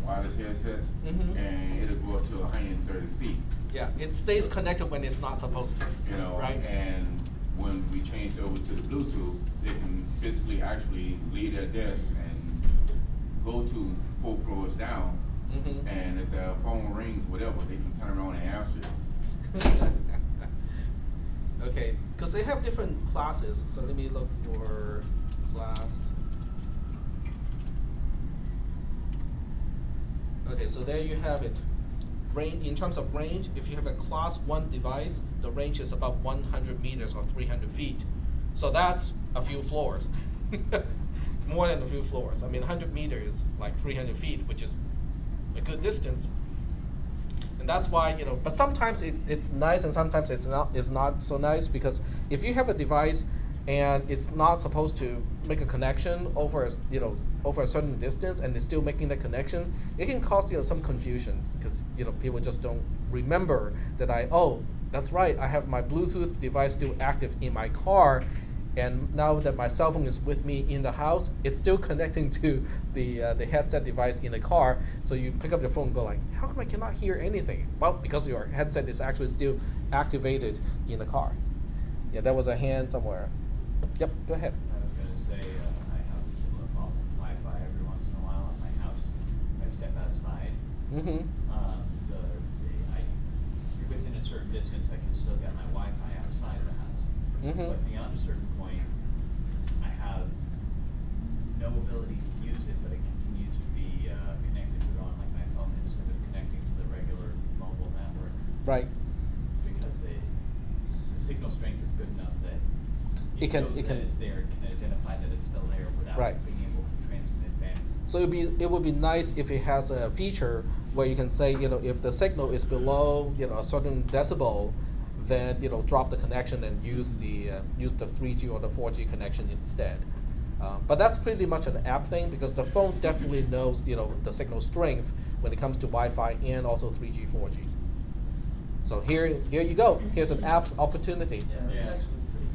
wireless headsets, Mhm. and it'll go up to 130 feet. Yeah, it stays connected when it's not supposed to. Right. And when we changed over to the Bluetooth, they can physically actually leave their desk and go to 4 floors down, Mhm. and if the phone rings, whatever, they can turn around and answer it. Okay, because they have different classes, so let me look for class. Okay, so there you have it. Range, in terms of range, if you have a class 1 device, the range is about 100 meters or 300 feet. So that's a few floors. More than a few floors. I mean, 100 meters, like 300 feet, which is a good distance. And that's why, but sometimes it's nice and sometimes it's not so nice, because if you have a device and it's not supposed to make a connection over a certain distance and it's still making that connection, it can cause some confusion, because people just don't remember that that's right, I have my Bluetooth device still active in my car, and now that my cell phone is with me in the house, it's still connecting to the headset device in the car. So you pick up your phone and go like, how come I cannot hear anything? Well, because your headset is actually still activated in the car. Yeah, there was a hand somewhere. Yep, go ahead. I was gonna say, Mm-hmm. Within a certain distance, I can still get my Wi-Fi outside of the house. Mm-hmm. But beyond a certain point, I have no ability to use it, but it continues to be connected to it on like my phone instead of connecting to the regular mobile network. Right. Because the signal strength is good enough that it knows that it's there, it can identify that it's still there without being able to transmit back. So it would be nice if it has a feature where you can say, if the signal is below, a certain decibel, then drop the connection and use the 3G or the 4G connection instead. But that's pretty much an app thing because the phone definitely knows the signal strength when it comes to Wi-Fi and also 3G, 4G. So here you go. Here's an app opportunity. Yeah, that's actually pretty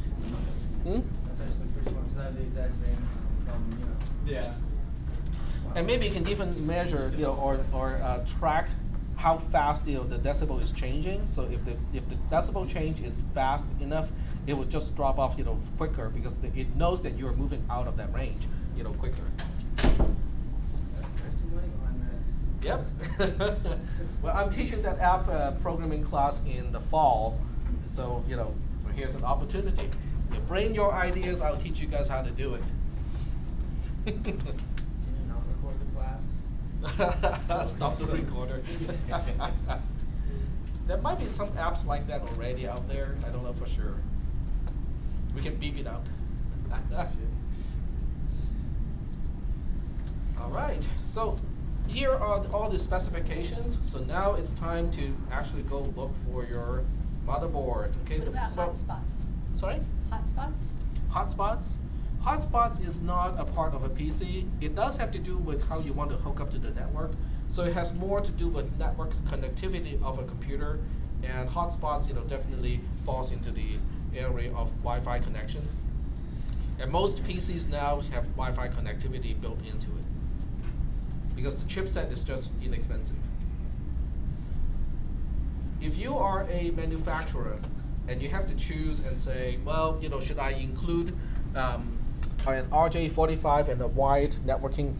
cool. That's actually pretty cool because I have the exact same problem, Yeah. And maybe you can even measure, or track how fast the decibel is changing. So if the decibel change is fast enough, it will just drop off, quicker because it knows that you are moving out of that range, quicker. There's some money behind that. Yep. Well, I'm teaching that app programming class in the fall, so so here's an opportunity. You bring your ideas. I'll teach you guys how to do it. Stop the recorder. There might be some apps like that already out there. I don't know for sure. We can beep it out. All right. So here are all the specifications. So now it's time to actually go look for your motherboard. Okay. What about hotspots? Sorry? Hotspots? Hotspots? Hotspots is not a part of a PC. It does have to do with how you want to hook up to the network. So it has more to do with network connectivity of a computer, and hotspots, definitely falls into the area of Wi-Fi connection. And most PCs now have Wi-Fi connectivity built into it because the chipset is just inexpensive. If you are a manufacturer and you have to choose and say, well, should I include an RJ45 and a wired networking,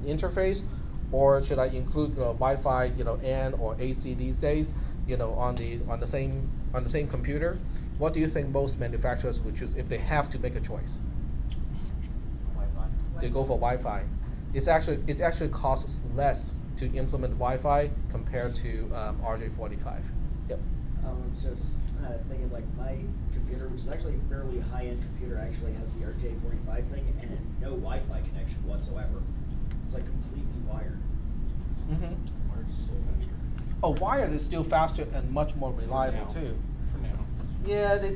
interface, or should I include the Wi-Fi, N or AC these days, on the same computer? What do you think most manufacturers would choose if they have to make a choice? Wi-Fi. They go for Wi-Fi. It actually costs less to implement Wi-Fi compared to RJ45. Yep. I'm just thinking like my computer, which is actually a fairly high-end computer, actually has the RJ45 thing and no Wi-Fi connection whatsoever. It's like completely wired. Mm-hmm. Wired is still faster. Oh, wired is still faster and much more reliable too. For now. Yeah, they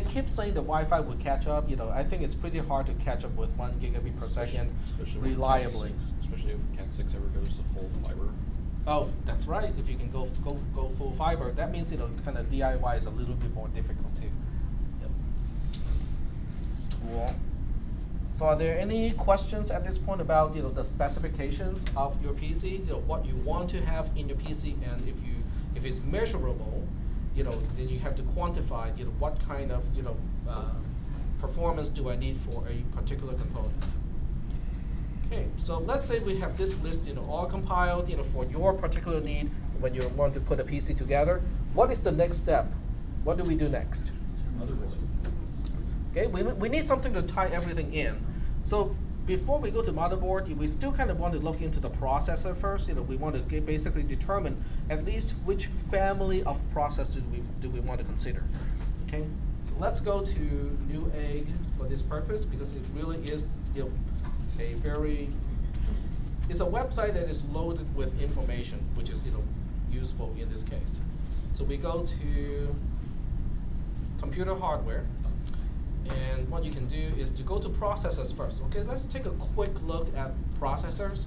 keep saying the Wi-Fi would catch up. I think it's pretty hard to catch up with 1 gigabit per second reliably. Especially if Cat 6 ever goes to full fiber. Oh, that's right. If you can go full fiber, that means kind of DIY is a little bit more difficult too. Yep. Cool. So, are there any questions at this point about the specifications of your PC? What you want to have in your PC, and if it's measurable, then you have to quantify what kind of performance do I need for a particular component. Okay, so let's say we have this list, all compiled, for your particular need when you want to put a PC together. What is the next step? What do we do next? Motherboard. Okay, we need something to tie everything in. So before we go to motherboard, we still kind of want to look into the processor first. We want to basically determine at least which family of processors do we want to consider. Okay, so let's go to Newegg for this purpose because it really is it's a website that is loaded with information, which is useful in this case. So we go to computer hardware, and what you can do is to go to processors first. Okay, let's take a quick look at processors.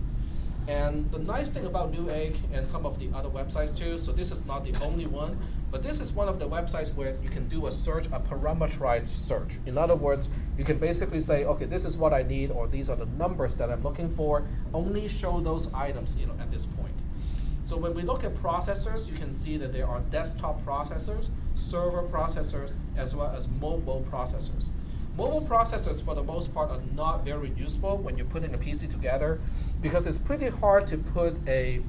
And the nice thing about Newegg and some of the other websites too, so this is not the only one, but this is one of the websites where you can do a search, a parameterized search. In other words, you can basically say, okay, this is what I need, or these are the numbers that I'm looking for. Only show those items, at this point. So when we look at processors, you can see that there are desktop processors, server processors, as well as mobile processors. Mobile processors, for the most part, are not very useful when you're putting a PC together because it's pretty hard to put a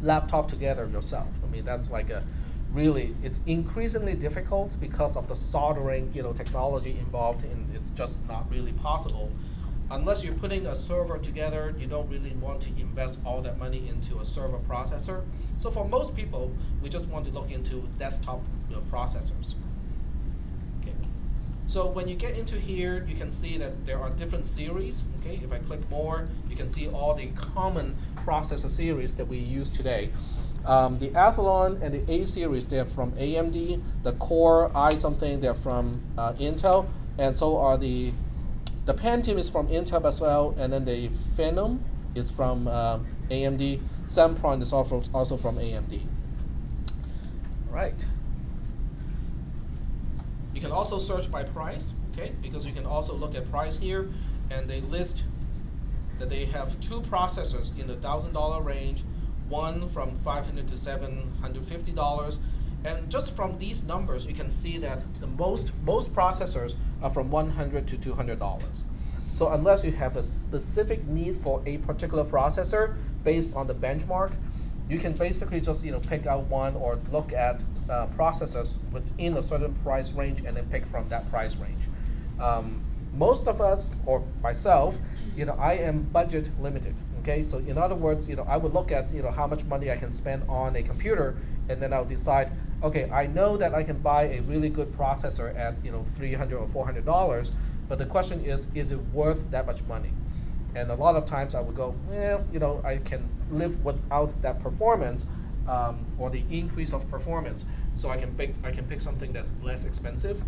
laptop together yourself. I mean, that's like a really, it's increasingly difficult because of the soldering, technology involved, and it's just not really possible. Unless you're putting a server together, you don't really want to invest all that money into a server processor. So for most people, we just want to look into desktop processors. Okay. So when you get into here, you can see that there are different series. Okay. If I click more, you can see all the common processor series that we use today. The Athlon and the A series, they're from AMD. The Core I something, they're from Intel, and so are the Pentium is from Intel as well, and then the Phenom is from AMD. Sempron is also from AMD. Right. You can also search by price, okay? Because you can also look at price here, and they list that they have 2 processors in the $1,000 range, one from $500 to $750, and just from these numbers, you can see that the most processors are from $100 to $200. So unless you have a specific need for a particular processor based on the benchmark, you can basically just pick out one or look at processors within a certain price range and then pick from that price range. Most of us, or myself, I am budget limited. Okay, so in other words, I would look at how much money I can spend on a computer, and then I'll decide, okay, I know that I can buy a really good processor at $300 or $400, but the question is it worth that much money? And a lot of times I would go, well, I can live without that performance or the increase of performance, so I can pick something that's less expensive.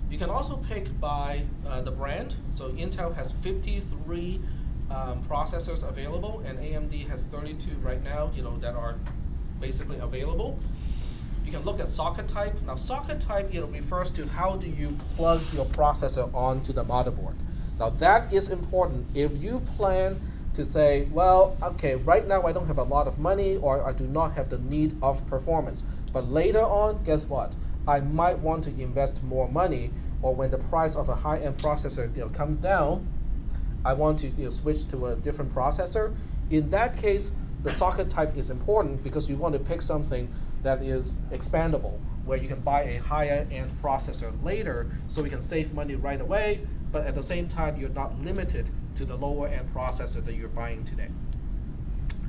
You can also pick by the brand. So Intel has 53 processors available, and AMD has 32 right now, that are basically available. You can look at socket type. Now, socket type, refers to how do you plug your processor onto the motherboard. Now, that is important. If you plan to say, well, okay, right now I don't have a lot of money, or I do not have the need of performance, but later on, guess what? I might want to invest more money, or when the price of a high-end processor comes down, I want to switch to a different processor. In that case, the socket type is important because you want to pick something that is expandable, where you can buy a higher-end processor later, so we can save money right away, but at the same time, you're not limited to the lower-end processor that you're buying today.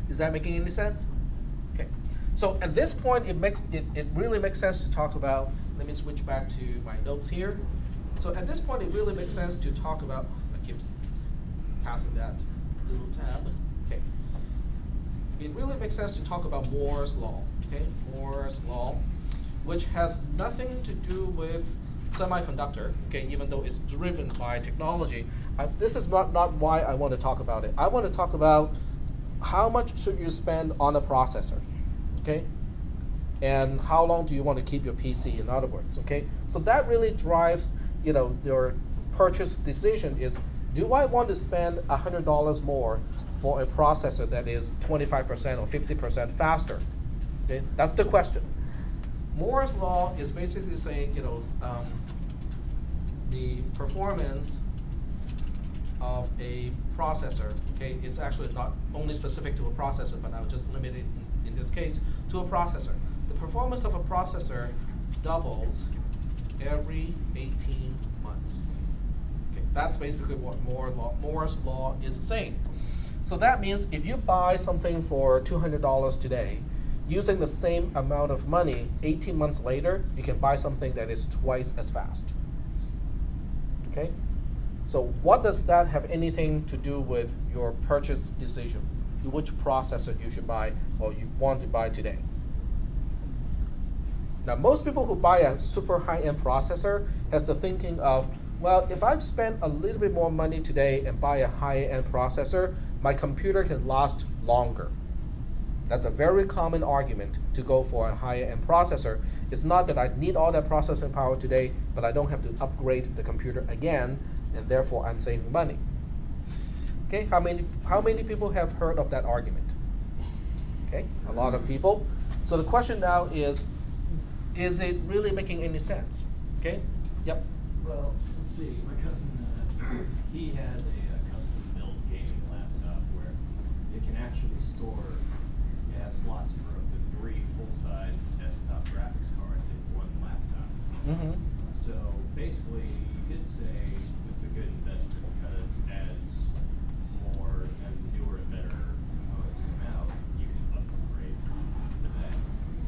Is that making any sense? Okay. So at this point, it really makes sense to talk about. Let me switch back to my notes here. So at this point, it really makes sense to talk about. I keep passing that little tab. Okay. It really makes sense to talk about Moore's law. Okay, Moore's law, which has nothing to do with semiconductor. Okay, even though it's driven by technology. This is not why I want to talk about it. I want to talk about how much should you spend on a processor. Okay, and how long do you want to keep your PC, in other words. Okay, so that really drives your purchase decision. Is, do I want to spend $100 more for a processor that is 25% or 50% faster? Okay, that's the question. Moore's law is basically saying the performance of a processor. Okay, it's actually not only specific to a processor, but I'll just limit it in this case to a processor. The performance of a processor doubles every 18 months. Okay, that's basically what Moore's law is saying. So that means if you buy something for $200 today, using the same amount of money, 18 months later, you can buy something that is twice as fast. Okay? So what does that have anything to do with your purchase decision? Which processor you should buy or you want to buy today? Now, most people who buy a super high-end processor has the thinking of, well, if I spend a little bit more money today and buy a high-end processor, my computer can last longer. That's a very common argument to go for a higher-end processor. It's not that I need all that processing power today, but I don't have to upgrade the computer again, and therefore I'm saving money. Okay, how many people have heard of that argument? Okay, a lot of people. So the question now is it really making any sense? Okay, yep. Well, let's see. My cousin, he has a custom-built gaming laptop where it can actually store it has slots for up to 3 full-size desktop graphics cards in one laptop. Mm-hmm. So basically, it's a good investment because as more and newer and better components come out, you can upgrade to that.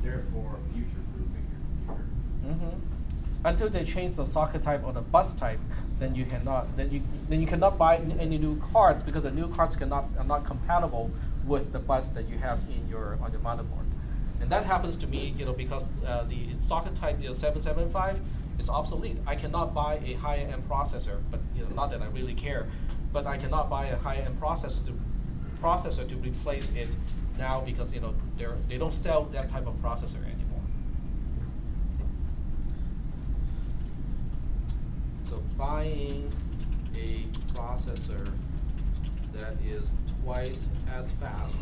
Therefore, future-proofing your computer. Mm-hmm. Until they change the socket type or the bus type, then you cannot buy any new cards because the new cards are not compatible with the bus that you have on your motherboard. And that happens to me, because the socket type 775 is obsolete. I cannot buy a higher end processor, but not that I really care, but I cannot buy a higher end processor to replace it now because they don't sell that type of processor anymore. So buying a processor that is twice as fast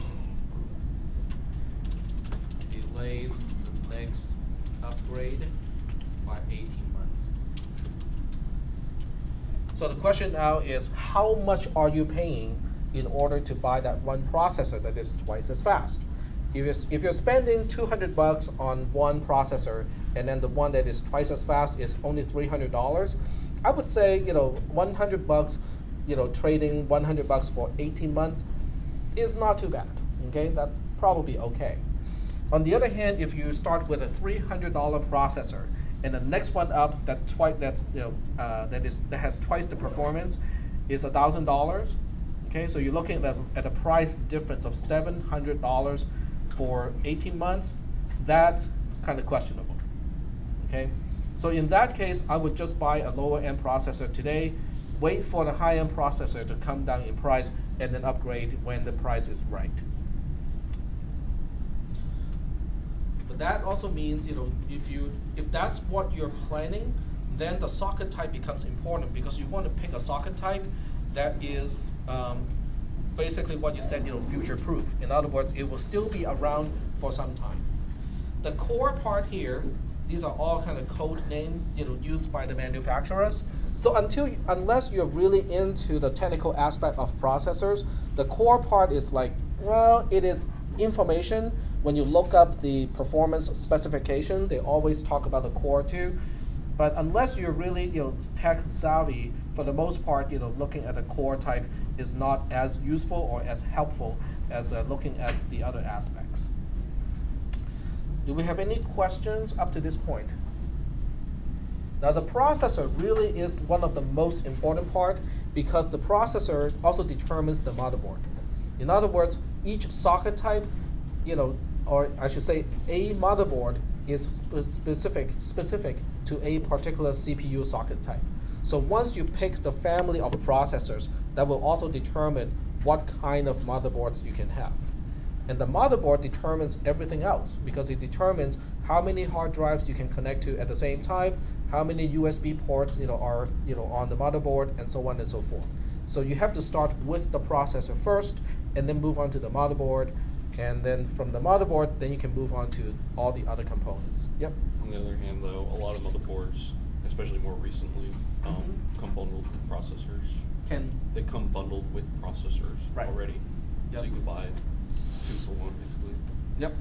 delays the next upgrade by 18 months. So the question now is, how much are you paying in order to buy that one processor that is twice as fast? If you're spending $200 on one processor and then the one that is twice as fast is only $300, I would say $100, trading $100 for 18 months is not too bad. Okay, that's probably okay. On the other hand, if you start with a $300 processor and the next one up that has twice the performance is $1,000. Okay, so you're looking at a price difference of $700 for 18 months. That's kind of questionable. Okay, so in that case, I would just buy a lower end processor today, wait for the high end processor to come down in price, and then upgrade when the price is right. But that also means, if that's what you're planning, then the socket type becomes important because you want to pick a socket type that is basically what you said, future-proof. In other words, it will still be around for some time. The core part here, these are all kind of code name, used by the manufacturers. So unless you're really into the technical aspect of processors, the core part is like, well, it is information. When you look up the performance specification, they always talk about the core too. But unless you're really tech savvy, for the most part, looking at the core type is not as useful or as helpful as looking at the other aspects. Do we have any questions up to this point? Now the processor really is one of the most important part because the processor also determines the motherboard. In other words, each socket type, or I should say a motherboard is specific to a particular CPU socket type. So once you pick the family of processors, that will also determine what kind of motherboards you can have. And the motherboard determines everything else because it determines how many hard drives you can connect to at the same time, how many USB ports are on the motherboard, and so on and so forth. So you have to start with the processor first, and then move on to the motherboard, and then from the motherboard, then you can move on to all the other components. Yep. On the other hand, though, a lot of motherboards, especially more recently, come bundled with processors. They come bundled with processors already, so you can buy 2 for 1 basically. Yep.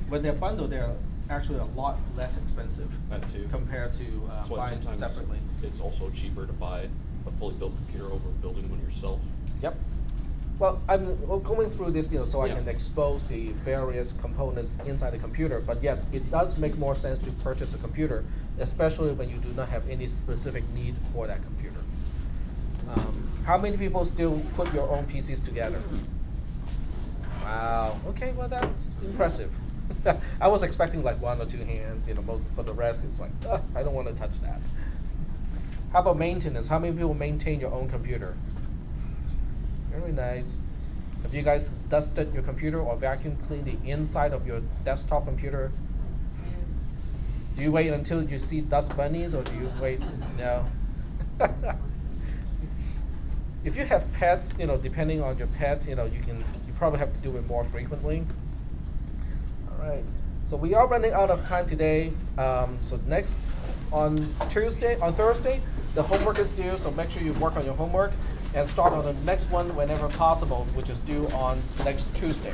When they're bundled, they're actually a lot less expensive. That too. Compared to buying separately. It's also cheaper to buy a fully built computer over building one yourself. Yep. Well, I'm going through this, so I can expose the various components inside the computer. But yes, it does make more sense to purchase a computer, especially when you do not have any specific need for that computer. How many people still put your own PCs together? Wow. Okay, well that's impressive. I was expecting like 1 or 2 hands. For the rest, it's like I don't want to touch that. How about maintenance? How many people maintain your own computer? Very nice. Have you guys dusted your computer or vacuum cleaned the inside of your desktop computer? Do you wait until you see dust bunnies, or do you wait? No. If you have pets, depending on your pet, you probably have to do it more frequently. All right. So we are running out of time today. So next on Thursday, the homework is due. So make sure you work on your homework and start on the next one whenever possible, which is due on next Tuesday.